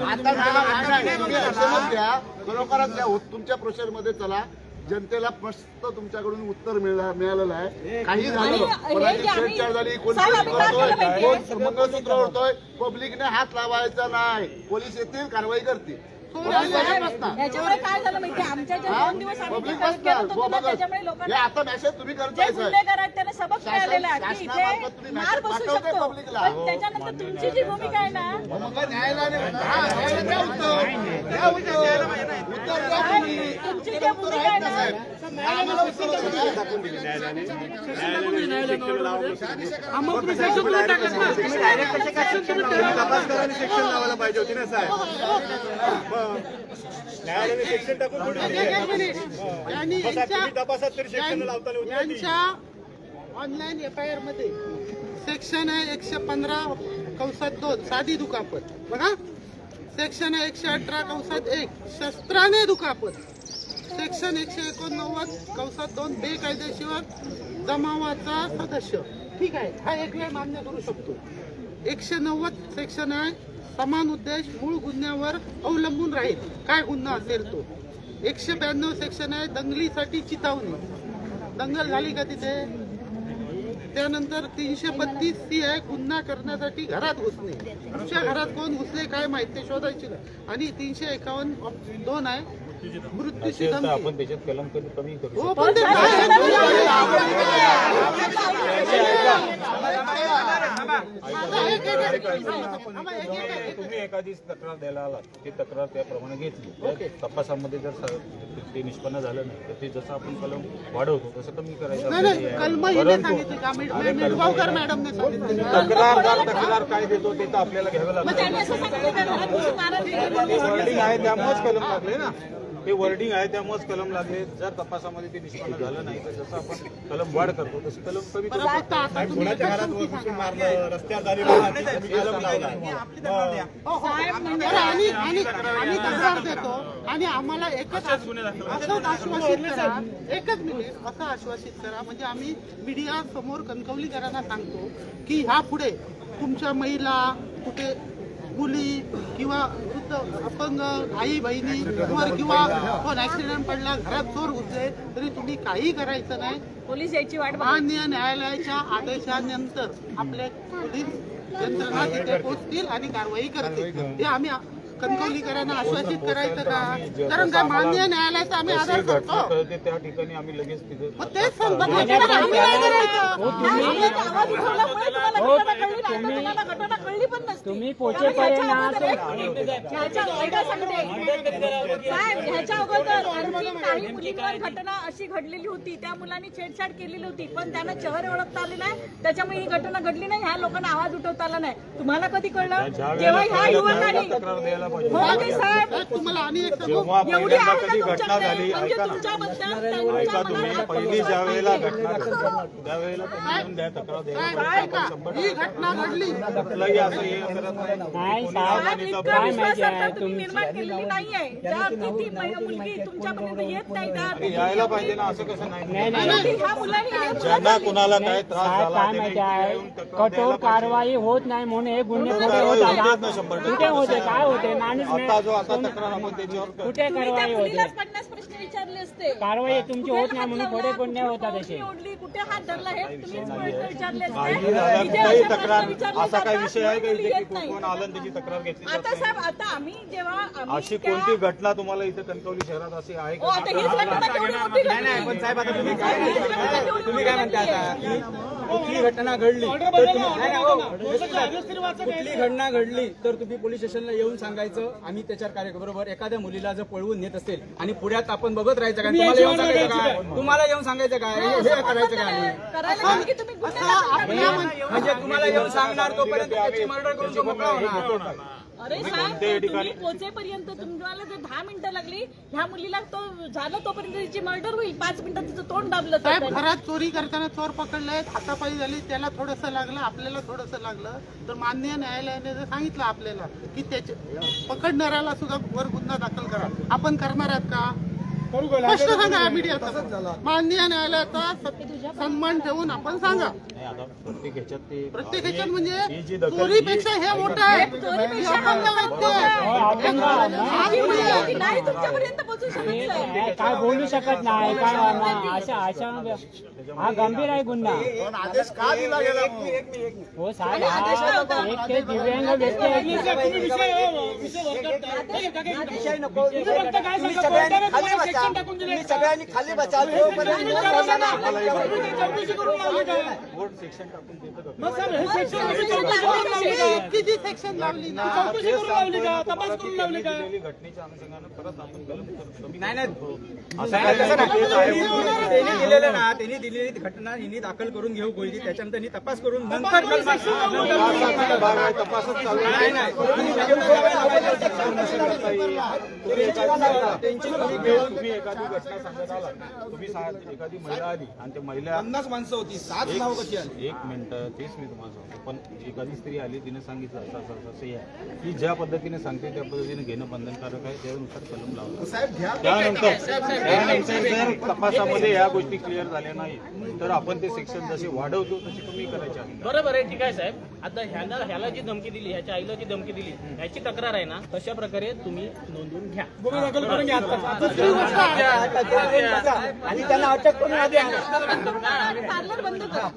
आता घ्या, खरोखरच घ्या. तुमच्या प्रोसेस मध्ये चला. जनतेला मस्त तुमच्याकडून उत्तर मिळालेलं आहे. काही झालं, आणि कोणाची हे जे आम्ही- छेडछाड झाली, कोण साहेब, आम्ही काय केलं ओढतोय, माहितीये? कोण मंगळसूत्र ओढतोय, पब्लिकने हात लावायचा नाही. पोलीस येतील, कारवाई करतील. याच्यामुळे काय झालं माहिती, आमच्या ज्या 2 दिवस आम्ही पब्लिक करत होतो ना, त्याच्यामुळे हे लोकांना आता मेसेज तुम्ही जे करताय साहेब. गुन्हेगार आहेत त्यांना सबक मिळालेला आहे की शासनामार्फत तुम्ही इथे मार बसू पाठवताय शकतो. पब्लिकला. पण त्याच्यानंतर तुमची जी भूमिका आहे ना, मग न्यायालयाने न्यायालयाने द्या उत्तर. द्या उत्तर. उत्तर द्या तुम्ही. तुमची जी भूमिका आहे ना, आम्हाला उत्तर द्या. मग तुम्ही सेक्शन करून टाकत ना. तपास करायला सेक्शन लावायला पाहिजे होती ना साहेब. न्यायालयाने सेक्शन टाकून एक मिनिट. यांनी यांच्या ऑनलाईन FIR मध्ये सेक्शन आहे 115(2) साधी दुखापत बघा. सेक्शन आहे 118(1) शस्त्राने दुखापत. सेक्शन 189(2) बेकायदेशीर जमावाचा सदस्य. ठीक आहे, हा एक वेळ मान्य करू शकतो. 190 सेक्शन आहे समान उद्देश मूळ गुन्ह्यावर अवलंबून राहील, काय गुन्हा असेल तो. 192 सेक्शन आहे दंगलीसाठी चितावणी. दंगल झाली का तिथे. त्यानंतर 332C आहे गुन्हा करण्यासाठी घरात घुसणे. तुमच्या घरात कोण घुसले काय माहिती ते शोधायची नाही. आणि 351(2) आहे मृत्यूची धमकी. आपण त्याच्यात कलम कमी करू हो पण ते तुम्ही एखादी तक्रार द्यायला आलात ती तक्रार त्याप्रमाणे घेतली त्या तपासामध्ये जर ते निष्पन्न झालं नाही तर ते जसं आपण कलम वाढवतो तसं कमी करायचं तक्रार काय देतो ते तर आपल्याला घ्यावं लागतं वर्डिंग आहे त्यामुळेच कलम लागले ना ते वर्डिंग आहे त्यामुळेच कलम लागले जर तपासामध्ये ते निष्पन्न झालं नाही तर जसं आपण कलम वाढ करतो तशी कलम कमी करतो आम्ही तक्रार देतो आणि आम्हाला एकच आश्वासित करा असं आश्वासित करा म्हणजे आम्ही मीडिया समोर कणकवलीकरांना सांगतो की ह्या पुढे तुमच्या महिला कुठे मुली किंवा वृद्ध अपंग आई बहिणी किंवा कोण ऍक्सिडेंट पडला घरात चोर घुसले तरी तुम्ही काही करायचं नाही. पोलीस यायची वाट माननीय न्यायालयाच्या आदेशानंतर आपल्या पोलीस यंत्रणा तिथे पोहोचतील आणि कारवाई करतील हे आम्ही कणकवलीकरांना आश्वासित करायचं का कारण काय माननीय न्यायालयाचा आम्ही आदर करतो त्या ठिकाणी आम्ही लगेच तिथे मग तेच सांगतो आम्ही काय करायचं तुम्ही पोचेपर्यंत ह्याच्या अगोदर आणखी काही मुलींवर घटना अशी घडलेली होती त्या मुलांनी छेडछाड केलेली होती पण त्यांना चेहरे ओळखता आले नाही त्याच्यामुळे ही घटना घडली नाही ह्या लोकांना आवाज उठवता आला नाही तुम्हाला कधी कळलं जेव्हा ह्या युवकांनी तुम्हाला आणि एक एवढी कधी घटना झाली ऐका तुम्ही पहिली ज्या वेळेला घटना त्यावेळेला तुम्ही द्या तक्रार द्यायला ही घटना घडली कुठलंही असं हे करत नाही तुम्ही निर्माण केलेली नाहीये ज्या किती मुलगी तुमच्यापर्यंत येत नाही त्या यायला पाहिजे ना असं कसं नाही ह्या मुलांनी ज्यांना कुणाला काय त्रास झाला काय माहिती आहे कठोर कारवाई होत नाही म्हणून हे गुन्हे कुठे होतात कुठे होते काय होते माणूस आता जो आता तक्रार आपण त्याच्यावर कुठे कारवाई होते 50 प्रश्न विचारले असते कारवाई तुमची होत नाही म्हणून पुढे गुन्हे होतात असे ओढली कुठे हात धरला हे तुम्हीच विचारले काही झालं असते काही तक्रार असा काही विषय आहे का इथे की कोण आलं आणि त्याची तक्रार घेतली जात आता नाही? साहेब आता आम्ही जेव्हा अशी कोणती घटना तुम्हाला इथे कणकवली शहरात अशी आहे का आता हीच घटना केवढी मोठी घडली. पण साहेब आता तुम्ही तुम्ही काय म्हणता आता की कुठली घटना घडली तर तुम्ही कुठली घटना घडली तर तुम्ही पोलीस स्टेशनला येऊन सांगायचं आम्ही त्याच्यावर कार्य करू. बरोबर एखाद्या मुलीला जर पळवून नेत असेल आणि पुढ्यात आपण बघत राहायचं काय तुम्हाला येऊन सांगायचं काय तुम्हाला येऊन सांगायचं काय हे करायचं काय करायला हवी की तुम्ही म्हणजे तुम्हाला येऊन सांगणार तोपर्यंत त्याची मर्डर करून तो मोकळा होणार. अरे साहेब तुम्ही पोहोचेपर्यंत तुम्हाला जर 10 मिनिटं लागली ह्या मुलीला तो झालं तोपर्यंत तिची मर्डर होईल 5 मिनिटात तिचं तोंड दाबलं साहेब घरात चोरी करताना चोर पकडले हातापायी झाली त्याला थोडंसं लागलं आपल्याला थोडंसं लागलं तर माननीय न्यायालयाने जर सांगितलं आपल्याला की त्याच्या पकडणाऱ्याला सुद्धा वर गुन्हा दाखल करा आपण करणार आहात का स्पष्ट सांगा मीडियाचा माननीय न्यायालयाचा सन्मान ठेवून आपण सांगा प्रत्येक ह्याच्यात म्हणजे चोरीपेक्षा हे मोठं आहे नाही तुमच्यापर्यंत पोहोचू शकत काय बोलू शकत नाही काय अशा हा गंभीर आहे गुन्हा आदेश का दिला गेला हो साहेब एक ते दिव्यांग व्यक्ती आहे सगळ्यांनी खाली बसा सेक्शन टाकून देतो किती सेक्शन लावली ना घटनेच्या अनुषंगानं परत आपण नाही दिलेलं ना त्यांनी दिलेली घटना हिनी दाखल करून घेऊ पहिली त्याच्यानंतर त्यांनी तपास करून नंतर तपासच चालू तुम्ही एखादी घटना सांगत आला तुम्ही एखादी महिला आली आणि त्या महिला 50 माणसं होती 7 नाव कशी आली एक मिनिट तेच मी तुम्हाला सांगतो पण एखादी स्त्री आली तिने सांगितलं असं हे आहे की ज्या पद्धतीने सांगते त्या पद्धतीने घेणं बंधनकारक आहे त्यानुसार कलम लावलं त्यानंतर जर तपासामध्ये या गोष्टी क्लिअर झाल्या नाही तर आपण ते सेक्शन जसे वाढवतो तसे कमी करायचे आहे. बरोबर आहे ठीक आहे साहेब आता ह्याला जी धमकी दिली ह्याच्या आईला जी धमकी दिली ह्याची तक्रार आहे ना तशा प्रकारे तुम्ही नोंदवून घ्या आणि त्यांना अटक करून पार्लर बंद करा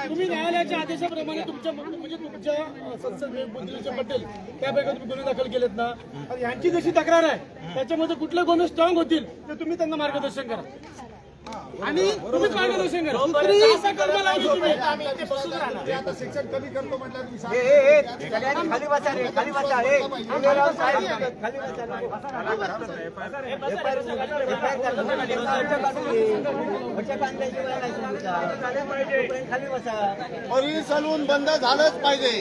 तुम्ही न्यायालयाच्या आदेशाप्रमाणे तुमच्या म्हणजे तुमच्या संसद बुद्धिजीवी पटेल त्यापैकी तुम्ही गुन्हे दाखल केलेत ना यांची जशी तक्रार आहे त्याच्यामध्ये कुठले गुन्हे स्ट्रॉंग होतील ते तुम्ही त्यांना मार्गदर्शन करा आणि तुम्हीच मार्गदर्शन करा. दुसरी असा कर्म लावली तुम्ही. शिक्षण कमी करतो म्हटलं तुम्ही ए, सगळ्यांनी खाली बसा रे, खाली बसा. राव साहेब, खाली बसा. खाली बसा. परी सलून बंद झालंच पाहिजे.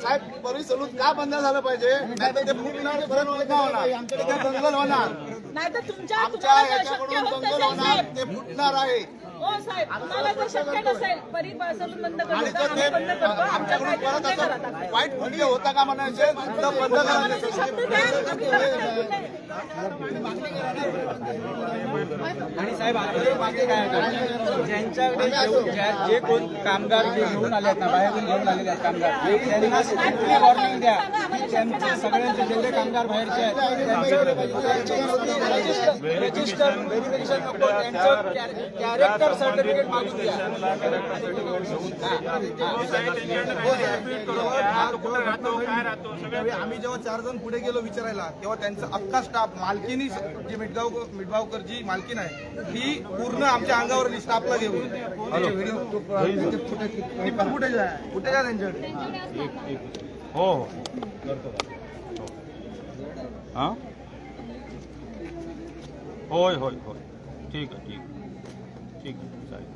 साहेब परी सलून का बंद झालं पाहिजे? नाही तर ते फुटणार, परत पुन्हा होणार, आमच्याकडे दंगल होणार, नाही तर तुमच्या आमच्या तुम्हाला जर याच्याकडून शक्य होत दंगल नसेल होणार, साहेब, ते फुटणार आहे. हो साहेब, तुम्हाला जर शक्य नसेल परिसरून बंद आणि करणं, तर जर ते आम्ही बंद करतो. आमच्या आमच्याकडून काय परत ते करा. असं वाईट व्हिडिओ होता का म्हणायचे तर बंद आम्हाला ते शब्द द्या, आम्ही करतो. आणि साहेब आपल्याला मागे काय आहे? ज्यांच्याकडे जे कोण कामगार जे घेऊन आले आहेत ना, बाहेरून घेऊन आलेले आहेत कामगार, त्यांना स्ट्रिक्टली वॉर्निंग द्या की त्यांचे सगळ्यांचे जेवढे कामगार बाहेरचे आहेत रजिस्टर व्हेरिफिकेशन नको, त्यांचं कॅरेक्टर सर्टिफिकेट मागून द्या. आम्ही जेव्हा 4 जण पुढे गेलो विचारायला तेव्हा त्यांचा अख्खा स्टाफ मालकीनी जी मिठगावकर जी मालकीन आहे ती पूर्ण आमच्या अंगावरली स्टाफला घेऊन व्हिडिओ फुटेज आहे त्यांच्याकडे. हो हो करतो हां होय होय होय ठीक आहे ठीक ठीक आहे चालेल.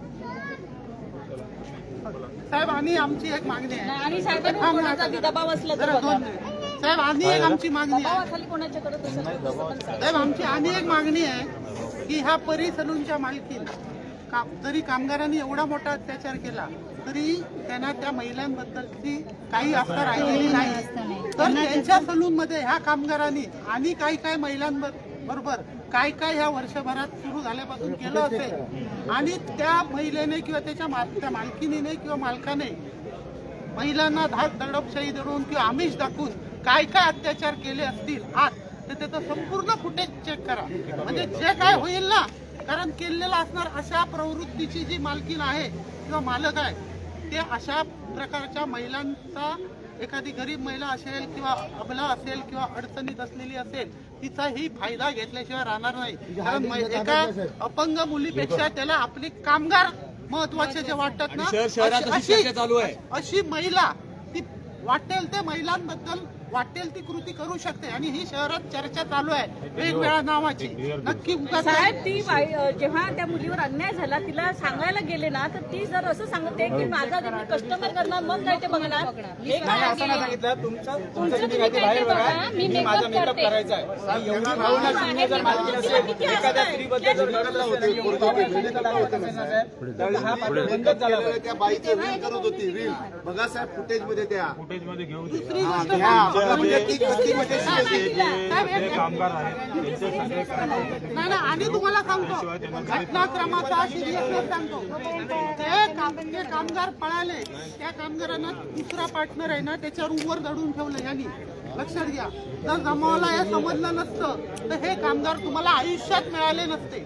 साहेब आणि आमची एक मागणी आहे. आणि साहेबांनी कोणाचा दबाव असला तर जरा बघा. दोन मिनिट. साहेब आणि एक आमची मागणी आहे. दबावाखाली कोणाच्या करत असेल तर तसं पण सांगा. साहेब आमची आणि एक मागणी आहे की ह्या परी सलूनच्या मालकीन जरी कामगारांनी एवढा मोठा अत्याचार केला तरी त्यांना त्या महिलांबद्दलची काही आस्था राहिलेली नाही. तर त्यांच्या सलूनमध्ये ह्या कामगारांनी आणि काही महिलांबरोबर काय ह्या वर्षभरात सुरू झाल्यापासून केलं असेल आणि त्या महिलेने किंवा त्या मालकिनीने किंवा मालकाने महिलांना धाक दडपशाही धरून किंवा आमिष दाखवून काय अत्याचार केले असतील आज तर त्याचं संपूर्ण फुटेज चेक करा. म्हणजे जे काय होईल ना, कारण केलेलं असणार अशा प्रवृत्तीची जी मालकीन आहे किंवा मालक आहे ते अशा प्रकारच्या महिलांचा, एखादी गरीब महिला असेल किंवा अबला असेल किंवा अडचणीत असलेली असेल तिचाही फायदा घेतल्याशिवाय राहणार नाही. कारण एका अपंग मुलीपेक्षा त्याला आपली कामगार महत्वाचे जे वाटतात ना, अशी महिला ती वाटेल ते महिलांबद्दल वाटेल ती कृती करू शकते आणि ही शहरात चर्चा चालू आहे वेगवेगळ्या नावाची. नक्की साहेब ती जेव्हा त्या मुलीवर अन्याय झाला तिला सांगायला गेले ना तर ती जर असं सांगते की माझा जर मी कस्टमर करणार मग काय ते बघणार हे काय असं नाही सांगितलं, तुमचं तुम्ही काहीतरी बाहेर बघा, मी माझा मेकअप करायचा आहे. एवढी भावना जर मालकी असेल, एखाद्या स्त्रीबद्दल जर रडत होती, त्यावेळी हा पात्र बंदच झाला पाहिजे. त्या बाईचं रील करत होती रील बघा साहेब फुटेजमध्ये त्या फुटेजमध्ये घेऊन कामगार आहेत त्यांचे सगळे नाही आणि तुम्हाला सांगतो घटनाक्रमाचा सिरियसनेस सांगतो. जे कामगार पळाले त्या कामगारांना दुसरा पार्टनर आहे ना त्याच्या रूमवर दडून ठेवलं यांनी. लक्षात घ्या, जर जमावाला हे समजलं नसतं तर हे कामगार तुम्हाला आयुष्यात मिळाले नसते,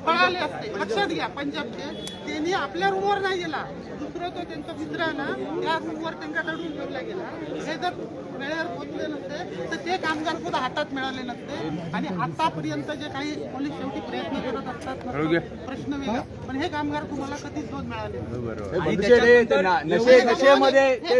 पळाले असते. लक्षात घ्या, पंजाबचे त्यांनी आपल्या रूमवर नाही गेला, दुसरं तो त्यांचा मित्र आहे ना त्या रूमवर त्यांना दडून ठेवला गेला. हे जर वेळेवर पोचले नसते तर ते कामगार सुद्धा हातात मिळाले नसते. आणि आतापर्यंत जे काही पोलीस शेवटी प्रयत्न करत असतात प्रश्न वेगळा, पण हे कामगार तुम्हाला कधीच दोन मिळाले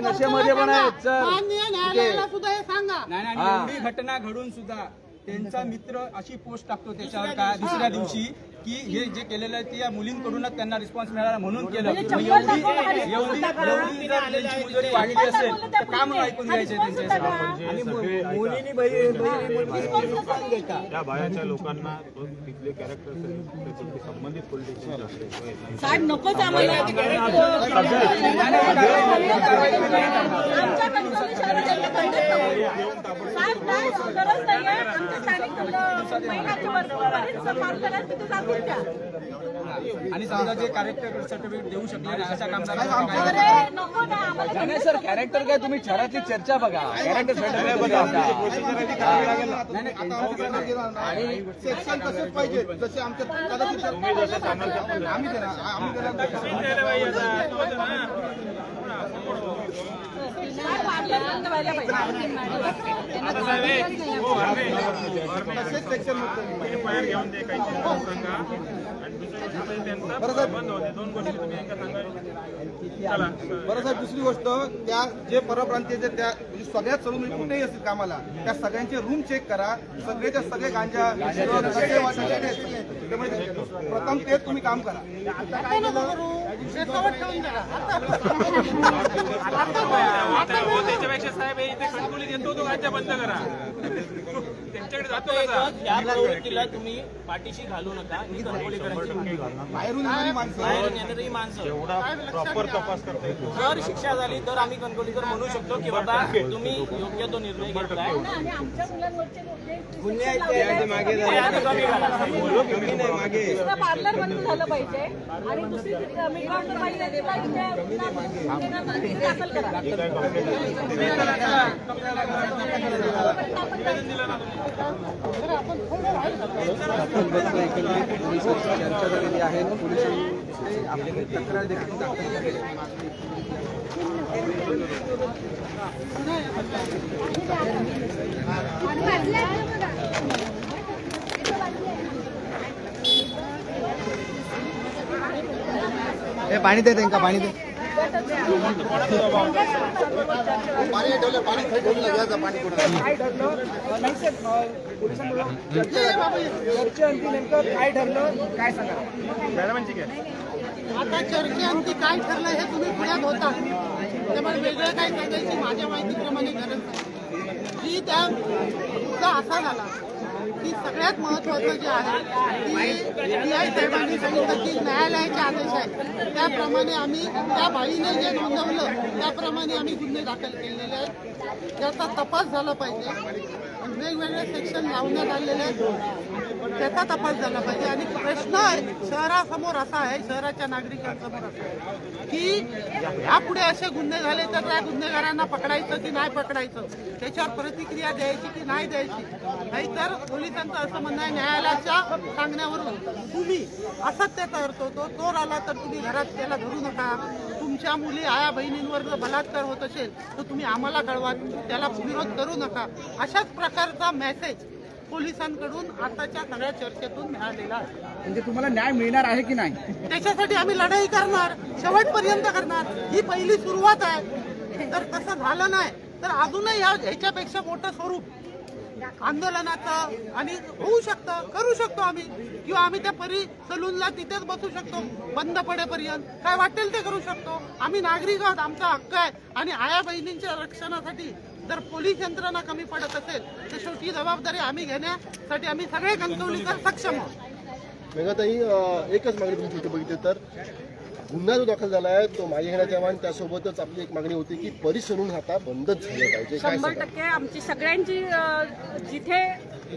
नशेमध्ये पण आहेत सर. माननीय न्यायालयाला सुद्धा हे सांगा. एवढी घटना घडून सुद्धा त्यांचा मित्र अशी पोस्ट टाकतो त्याच्यावर का दुसऱ्या दिवशी की हे जे केलेलं आहे ते या मुलींकडूनच त्यांना रिस्पॉन्स मिळाला म्हणून केलं. एवढी जर त्यांची मुजोरी वाढली असेल तर का म्हणून ऐकून घ्यायचे त्यांचे आणि मुलींनी त्या बायाच्या लोकांना तिथले कॅरेक्टर संबंधित पॉलिटिशियन साहेब नकोच आम्हाला आमच्या साहेब काय गरज नाहीये. आमच्या स्थानिक महिलांच्या वर्गावर काम करायला तिथे जाऊन द्या. आणि समजा जे कॅरेक्टर सर्टिफिकेट देऊ शकले नाही अशा कामगारांना अरे नको ना आम्हाला नाही सर, कॅरेक्टर काय तुम्ही शहरातली चर्चा बघा. कॅरेक्टर सर्टिफिकेट आणि सेक्शन तसेच पाहिजे जसे आमच्या तुम्ही जसं सांगाल आम्ही पार्लर बंद व्हायला पाहिजे. बाहेर घेऊन दे काही सांगा आणि दुसरी बंद होते. दोन गोष्टी तुम्ही एकदा सांगा. चला बरं साहेब, दुसरी गोष्ट, त्या जे परप्रांतीय त्या म्हणजे सगळ्यात सोडून कुठेही असतील कामाला, त्या सगळ्यांचे रूम चेक करा. सगळेच्या सगळे गांजा त्यामुळे प्रथम तेच तुम्ही काम करा. त्याच्यापेक्षा साहेब इथे कणकवलीत येतो तो गांजा बंद करा. त्यांच्याकडे जातो कसा? या प्रवृत्तीला तुम्ही पाठीशी घालू नका. ही कणकवलीकरांची भूमिका. बाहेरून येणारी माणसं बाहेरून येणारी माणसं प्रॉपर तपास करता येतो. जर शिक्षा झाली तर आम्ही कणकवलीकर म्हणू शकतो की बाबा तुम्ही योग्य तो निर्णय घेतलाय. आणि आमच्या मुलांवरचे गुन्हे आहेत ते मागे ते आता कमी करा. दुसरं पार्लर बंद झालं पाहिजे आणि दुसरी मित्रांवर पाहिजे तिला इथे दाखल करा. चर्चा झालेली आहे. पोलिसांनी आपली तक्रार देखील दाखल केली आहे. पाणी दे त्यांना, पाणी दे. पाणी ठेवलं, पाणी ठेवलं, घ्यायचं पाणी कुठं. चर्चेअंती नेमकं काय ठरलं, काय सांगा. मॅडमांची काय आता चर्चेअंती काय ठरलं हे तुम्ही पुण्यात होता, त्यामुळे वेगळं काय सांगायची माझ्या माहितीप्रमाणे गरज नाही. की त्या मुद्दा असा झाला की सगळ्यात महत्त्वाचं जे आहे की DI साहेबांनी सांगितलं की न्यायालयाचे आदेश आहेत त्याप्रमाणे आम्ही त्या बाईने जे नोंदवलं त्याप्रमाणे आम्ही गुन्हे दाखल केलेले आहेत. त्याचा तपास झाला पाहिजे. वेगवेगळे सेक्शन लावण्यात आलेले आहेत, त्याचा तपास झाला पाहिजे. आणि प्रश्न शहरासमोर असा आहे, शहराच्या नागरिकांसमोर असा आहे की यापुढे असे गुन्हे झाले तर त्या गुन्हेगारांना पकडायचं की नाही पकडायचं, त्याच्यावर प्रतिक्रिया द्यायची की नाही द्यायची. नाहीतर पोलिसांचं असं म्हणणं आहे न्यायालयाच्या सांगण्यावरून तुम्ही असत्याचा अर्थ होतो, चोर आला तर तुम्ही घरात त्याला धरू नका, तुमच्या मुली आया बहिणींवर जर बलात्कार होत असेल तर तुम्ही आम्हाला कळवा, त्याला विरोध करू नका. अशाच प्रकारचा मेसेज पोलिसांकडून आताच्या सगळ्या चर्चेतून मिळालेला आहे. म्हणजे तुम्हाला न्याय मिळणार आहे की नाही? त्याच्यासाठी आम्ही लढाई करणार, शेवटपर्यंत करणार. ही पहिली सुरुवात आहे. जर तसं झालं नाही तर अजूनही ह्याच्यापेक्षा मोठं स्वरूप आंदोलनाचं आणि होऊ शकतं, करू शकतो आम्ही. किंवा आम्ही त्या सलूनला तिथेच बसू शकतो बंद पडेपर्यंत. काय वाटेल ते करू शकतो. आम्ही नागरिक आहोत, आमचा हक्क आहे. आणि आया बहिणींच्या रक्षणासाठी जर पोलीस यंत्रणा कमी पडत असेल तर शेवटी जबाबदारी आम्ही घेण्यासाठी आम्ही सगळे कणकवलीकर सक्षम आहोत. मेघाताई, एकच मागणी तुमची इथे बघितली तर गुन्हा जो दाखल झाला आहे तो मागे घेण्यात यावा आणि त्यासोबतच आपली एक मागणी होती की परिसरून आता बंदच झालं पाहिजे. काय 100% आमची सगळ्यांची जिथे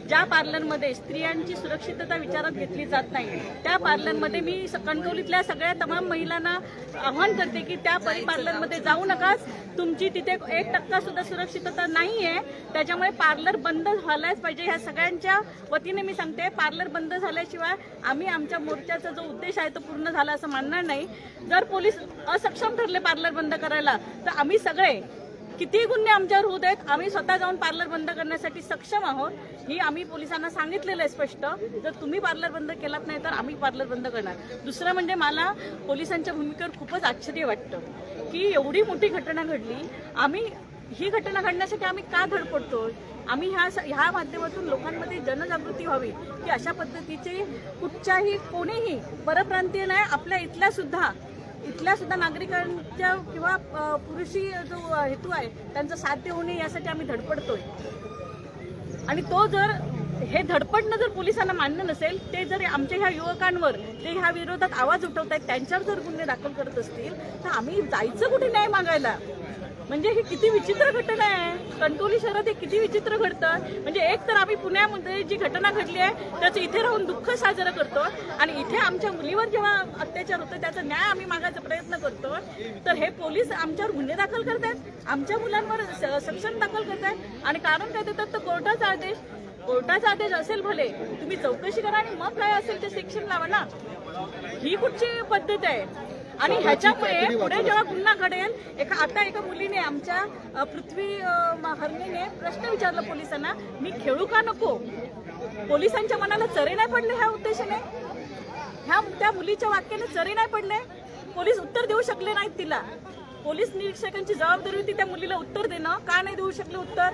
ज्या पार्लरमध्ये स्त्रियांची सुरक्षितता विचारात घेतली जात नाही त्या पार्लरमध्ये मी कणकवलीतल्या सगळ्या तमाम महिलांना आवाहन करते की त्या पार्लरमध्ये जाऊ नकाच. तुमची तिथे 1% सुद्धा सुरक्षितता नाही आहे, त्याच्यामुळे पार्लर बंद झालाच पाहिजे. ह्या सगळ्यांच्या वतीने मी सांगते, पार्लर बंद झाल्याशिवाय आम्ही आमच्या मोर्चाचा जो उद्देश आहे तो पूर्ण झाला असं मानणार नाही. जर पोलीस असक्षम ठरले पार्लर बंद करायला तर आम्ही सगळे किती गुन्हे आमच्यावर होत आहेत, आम्ही स्वतः जाऊन पार्लर बंद करण्यासाठी सक्षम आहोत. ही आम्ही पोलिसांना सांगितलेलं आहे स्पष्ट. जर तुम्ही पार्लर बंद केलात नाही तर आम्ही पार्लर बंद करणार. दुसरं म्हणजे मला पोलिसांच्या भूमिकेवर खूपच आश्चर्य वाटतं की एवढी मोठी घटना घडली, आम्ही ही घटना घडण्यासाठी आम्ही का धडपडतो. आम्ही ह्या माध्यमातून लोकांमध्ये जनजागृती व्हावी की अशा पद्धतीचे कुठच्याही कोणीही परप्रांतीय नाही, आपल्या इथल्या सुद्धा नागरिकांच्या किंवा पुरुषी जो हेतू आहे त्यांचं साध्य होणे यासाठी आम्ही धडपडतोय. आणि तो जर हे धडपडणं जर पोलिसांना मान्य नसेल, ते जर आमच्या ह्या युवकांवर ते ह्या विरोधात आवाज उठवत आहेत त्यांच्यावर जर गुन्हे दाखल करत असतील तर आम्ही जायचं कुठे न्याय मागायला. म्हणजे ही किती विचित्र घटना आहे. कणकवली शहरात हे किती विचित्र घडतं. म्हणजे एक तर आम्ही पुण्यामध्ये जी घटना घडली आहे त्याचं इथे राहून दुःख साजरं करतो आणि इथे आमच्या मुलीवर जेव्हा अत्याचार होतो त्याचा न्याय आम्ही मागायचा प्रयत्न करतो, तर हे पोलीस आमच्यावर गुन्हे दाखल करतात, आमच्या मुलांवर सक्षम दाखल करतात. आणि कारण काय देतात तर कोर्टाचा आदेश असेल भले, तुम्ही चौकशी करा आणि मग काय असेल ते सेक्शन लावा ना. ही कुठची पद्धत आहे. आणि ह्याच्यामुळे पुढे जेव्हा गुन्हा घडेल आता एका मुलीने आमच्या पृथ्वी हरणीने प्रश्न विचारला पोलिसांना, मी खेळू का नको? पोलिसांच्या मनाला चरे नाही पडले ह्या उद्देशाने, त्या मुलीच्या वाक्याने चरे नाही पडले. पोलीस उत्तर देऊ शकले नाहीत तिला. पोलीस निरीक्षकांची जबाबदारी होती त्या मुलीला उत्तर देणं. का नाही देऊ शकले उत्तर?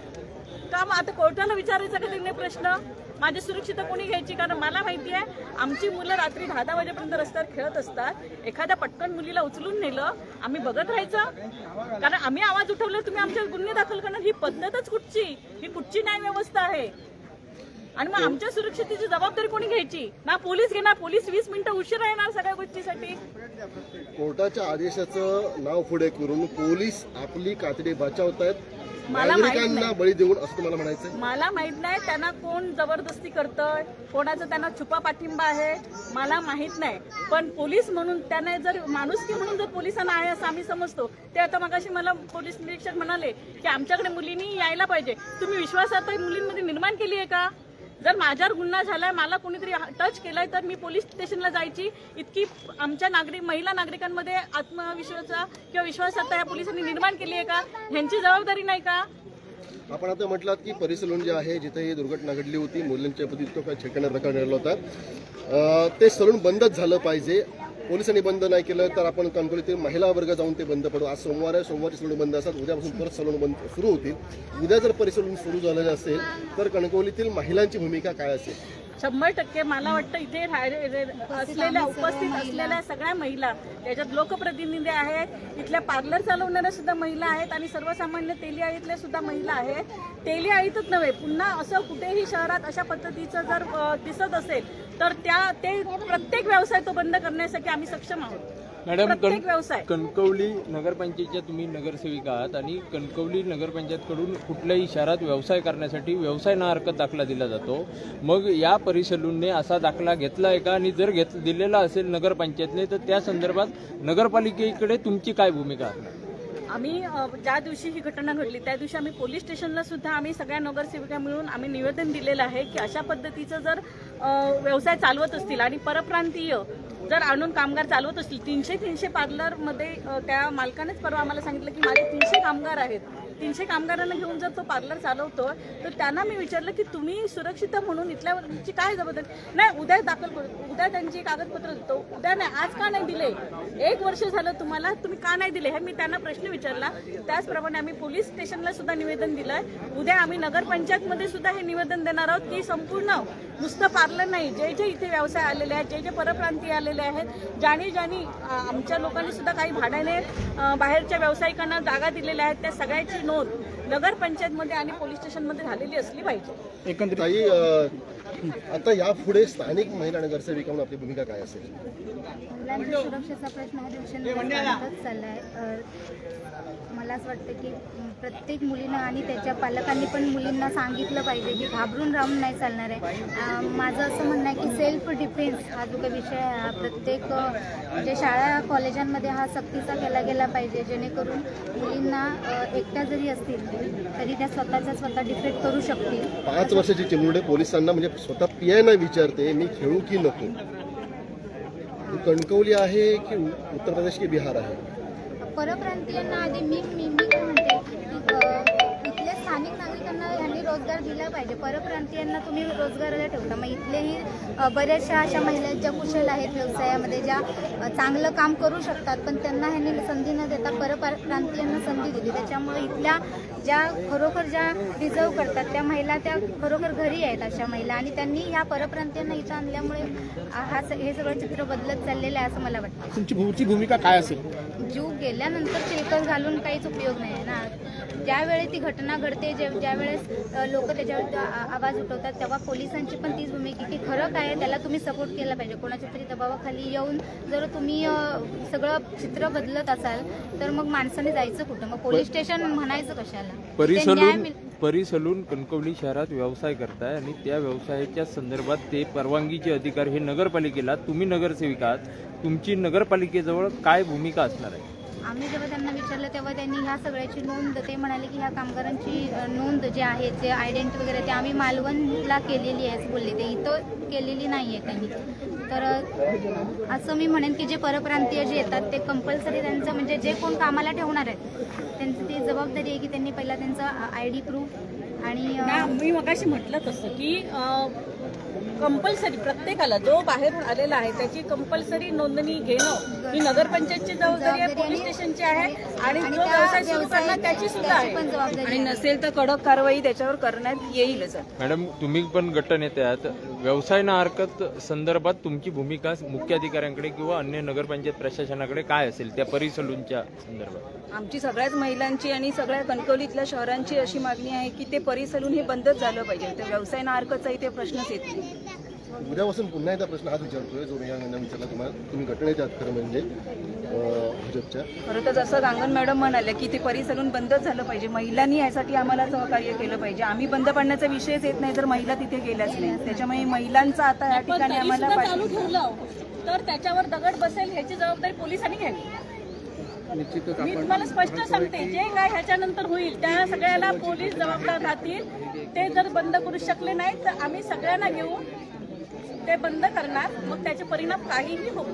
का मग आता कोर्टाला विचारायचा का त्यांनी प्रश्न? माझी सुरक्षितता कोणी घ्यायची? कारण मला माहिती आहे आमची मुलं रात्री 10 वाजेपर्यंत रस्त्यावर खेळत असतात. एखाद्या पटकन मुलीला उचलून नेलं, आम्ही बघत राहायचं? कारण आम्ही आवाज उठवला तुम्ही आमच्यावर गुन्हे दाखल करणार, ही पद्धतच कुठची? ही कुठची न्याय व्यवस्था आहे? आणि मग आमच्या सुरक्षितेची जबाबदारी कोणी घ्यायची? ना पोलीस घेणार. पोलीस 20 मिनिटं उशीर येणार सगळ्या गोष्टीसाठी. कोर्टाच्या आदेशाचं नाव पुढे करून पोलीस आपली कातडी बचावतायत, मला माहित नागरिकांना नाही. बळी देऊन, असं तुम्हाला म्हणायचंय? मला माहित नाही त्यांना कोण जबरदस्ती करतंय, कोणाचा त्यांना छुपा पाठिंबा आहे मला माहित नाही. पण पोलीस म्हणून त्याने जर माणुसकी म्हणून जर पोलिसांना आहे असं आम्ही समजतो. ते आता मगाशी मला पोलीस निरीक्षक म्हणाले की आमच्याकडे मुलींनी यायला पाहिजे. तुम्ही विश्वासार्हता मुलींमध्ये निर्माण केली आहे का? जर माझ्यावर गुन्हा झालाय, मला कोणीतरी टच केलाय, तर मी पोलीस स्टेशनला जायची इतकी आमच्या महिला नागरिकांमध्ये आत्मविश्वास किंवा विश्वासार्हता या पोलिसांनी निर्माण केली आहे का? ह्यांची जबाबदारी नाही का? आपण आता म्हटलात की परिसलून जे आहे जिथे ही दुर्घटना घडली होती, मुलींच्या प्रती तो काही छेकण्याचा प्रकार घडला होता, ते सलून बंदच झालं पाहिजे. पोलिसांनी बंद नाही केलं तर आपण कणकवलीतील महिला वर्ग जाऊन ते बंद पडू. आज सोमवार आहे, सोमवारची सलून बंद असतात, उद्यापासून परत सलून बंद सुरू होतील. उद्या जर परिसलून सुरू झालेलं असेल तर कणकवलीतील महिलांची भूमिका काय असेल? 100% मला वाटतं इथे असलेल्या उपस्थित असलेल्या सगळ्या महिला, त्याच्यात लोकप्रतिनिधी आहेत, इथल्या पार्लर चालवणाऱ्या सुद्धा महिला आहेत आणि सर्वसामान्य तेली आळीतल्या सुद्धा महिला आहेत. तेली आळीतच नव्हे, पुन्हा असं कुठेही शहरात अशा पद्धतीचं जर दिसत असेल तर ते प्रत्येक व्यवसाय तो बंद करण्यासाठी आम्ही सक्षम आहोत. मॅडम, प्रत्येक व्यवसाय. कणकवली नगरपंचायतच्या तुम्ही नगरसेविका आहात आणि कणकवली नगरपंचायतकडून कुठल्याही शहरात व्यवसाय करण्यासाठी व्यवसाय ना हरकत दाखला दिला जातो. मग या परिसलूनने असा दाखला घेतला आहे का? आणि जर दिलेला असेल नगरपंचायतने तर त्या संदर्भात नगरपालिकेकडे तुमची काय भूमिका आहे? आम्ही ज्या दिवशी ही घटना घडली त्या दिवशी आम्ही पोलीस स्टेशनला सुद्धा आम्ही सगळ्या नगरसेविका मिळून आम्ही निवेदन दिलेलं आहे की अशा पद्धतीचं जर व्यवसाय चालवत असतील आणि परप्रांतीय जर आणून कामगार चालवत असतील, 300 पार्लरमध्ये त्या मालकानेच परवा आम्हाला सांगितलं की माझे 300 कामगार आहेत, 300 कामगारांना घेऊन जर तो पार्लर चालवतो तर त्यांना मी विचारलं की तुम्ही सुरक्षित म्हणून इथल्यावरची काय जबाबदारी? नाही, उद्या दाखल करू, उद्या त्यांची कागदपत्र देतो. उद्या नाही, आज का नाही दिले? 1 वर्ष झालं तुम्हाला, तुम्ही का नाही दिले? हे मी त्यांना प्रश्न विचारला. त्याचप्रमाणे आम्ही पोलीस स्टेशनला सुद्धा निवेदन दिलंय. उद्या आम्ही नगरपंचायतमध्ये सुद्धा हे निवेदन देणार आहोत की संपूर्ण नुसतं पार्लर नाही, जे जे इथे व्यवसाय आलेले आहेत, जे जे परप्रांतीय आलेले आहेत, ज्यानी आमच्या लोकांनी सुद्धा काही भाड्याने बाहेरच्या व्यावसायिकांना जागा दिलेल्या आहेत, त्या सगळ्याची नोंद नगरपंचायतमध्ये आणि पोलीस स्टेशनमध्ये झालेली असली पाहिजे. एकंदरीत आता यापुढे स्थानिक महिला नगरसेविका म्हणून आपली भूमिका काय असेल? मुलांच्या सुरक्षेचा प्रश्न हा दिवसेंदिवस चाललाय. मला असं वाटतं की प्रत्येक मुलीनं आणि त्याच्या पालकांनी पण मुलींना सांगितलं पाहिजे की घाबरून राहून नाही चालणार आहे. माझं असं म्हणणं आहे की सेल्फ डिफेन्स हा जो काही विषय आहे हा प्रत्येक म्हणजे शाळा कॉलेजांमध्ये हा सक्तीचा केला गेला पाहिजे, जेणेकरून मुलींना एकट्या जरी असतील तरी त्या स्वतः डिफेंड करू शकतील. 5 वर्षाची चिमुरडे पोलिसांना म्हणजे स्वतः पीआयना विचारते मी खेळू की नको. कणकवली आहे की उत्तर प्रदेश की बिहार आहे? परप्रांतीयांना आधी मी काय म्हणते की इथले स्थानिक नागरिकांना ह्यांनी रोजगार दिला पाहिजे. परप्रांतीयांना तुम्ही रोजगाराला ठेवता, मग इथलेही बऱ्याचशा अशा महिला ज्या कुशल आहेत व्यवसायामध्ये, ज्या चांगलं काम करू शकतात, पण त्यांना ह्यांनी संधी न देता परप्रांतीयांना संधी दिली. त्याच्यामुळे इथल्या ज्या खरोखर ज्या डिझर्व करतात त्या महिला त्या खरोखर घरी आहेत अशा महिला, आणि त्यांनी ह्या परप्रांतीयांना इथं आणल्यामुळे हे सगळं चित्र बदलत चाललेलं आहे असं मला वाटतं. तुमची भूमिका काय असेल? जीव गेल्यानंतर चिलकत घालून काहीच उपयोग नाही आहे ना. ज्यावेळी ती घटना घडते, ज्यावेळेस लोक त्याच्यावर आवाज उठवतात, तेव्हा पोलिसांची पण तीच भूमिका की खरं काय त्याला तुम्ही सपोर्ट केला पाहिजे. कोणाच्या तरी दबावाखाली येऊन जर तुम्ही सगळं चित्र बदलत असाल तर मग माणसाने जायचं कुठं? मग पोलीस स्टेशन म्हणायचं कशाला? परिसलून कणकवली शहरात व्यवसाय करताय आणि त्या व्यवसायाच्या संदर्भात ते परवानगीचे अधिकार हे नगरपालिकेला, तुम्ही नगरसेविका आहात, तुमची नगरपालिकेजवळ काय भूमिका असणार आहे? आम्ही जेव्हा त्यांना विचारलं तेव्हा त्यांनी ह्या सगळ्याची नोंद, ते म्हणाले की ह्या कामगारांची नोंद जे आहे, जे आयडेंटिटी वगैरे ते आम्ही मालवणला केलेली आहे असं बोलले. ते इथं केलेली नाही आहे त्यांनी. तर असं मी म्हणेन की जे परप्रांतीय जे येतात ते कंपल्सरी त्यांचं म्हणजे जे कोण कामाला ठेवणार आहेत त्यांची ती जबाबदारी आहे की त्यांनी पहिला त्यांचं ID प्रूफ आणि मी मगाशी म्हटलं तसं की कंपल्सरी प्रत्येकाला जो बाहेरून आलेला आहे त्याची कंपल्सरी नोंदणी घेणं ही नगरपंचायतची जबाबदारी आहे, पोलीस स्टेशनची आहे आणि जो व्यवसाय सुरू करणार त्याची सुद्धा आहे. पण जबाबदारी आणि नसेल तर कडक कारवाई त्याच्यावर करण्यात येईलच. मॅडम तुम्ही पण गटनेते आहात, व्यवसाय ना हरकत संदर्भात तुमची भूमिका मुख्य अधिकाऱ्यांकडे किंवा अन्य नगरपंचायत प्रशासनाकडे काय असेल त्या परिसलूनच्या संदर्भात? आमची सगळ्याच महिलांची आणि सगळ्या कणकवलीतल्या शहरांची अशी मागणी आहे की ते परिसलून हे बंदच झालं पाहिजे. ते व्यवसाय ना हरकतचा इथे प्रश्नच येत नाही. उद्यापासून पुन्हा एकदा प्रश्न हाच विचारतोय जो मी विचारला तुम्हाला, तुम्ही गटनेते आहात खरं म्हणजे भाजपच्या. खरं तर जसं गांगण मॅडम म्हणाले की ते परिसलून बंदच झालं पाहिजे. महिलांनी यासाठी आम्हाला सहकार्य केलं पाहिजे. आम्ही बंद पाडण्याचा विषयच येत नाही जर महिला तिथे गेल्याच नाही. त्याच्यामुळे महिलांचा आता या ठिकाणी आम्हाला चालू ठेवलं तर त्याच्यावर दगड बसेल ह्याची जबाबदारी पोलिसांनी घ्यावी. मी तुम्हाला स्पष्ट सांगते जे काय ह्याच्यानंतर होईल त्या सगळ्याला पोलीस जबाबदार राहतील. ते जर बंद करू शकले नाही तर आम्ही सगळ्यांना घेऊन ते बंद करणार. मग त्याचे परिणाम काहीही होऊ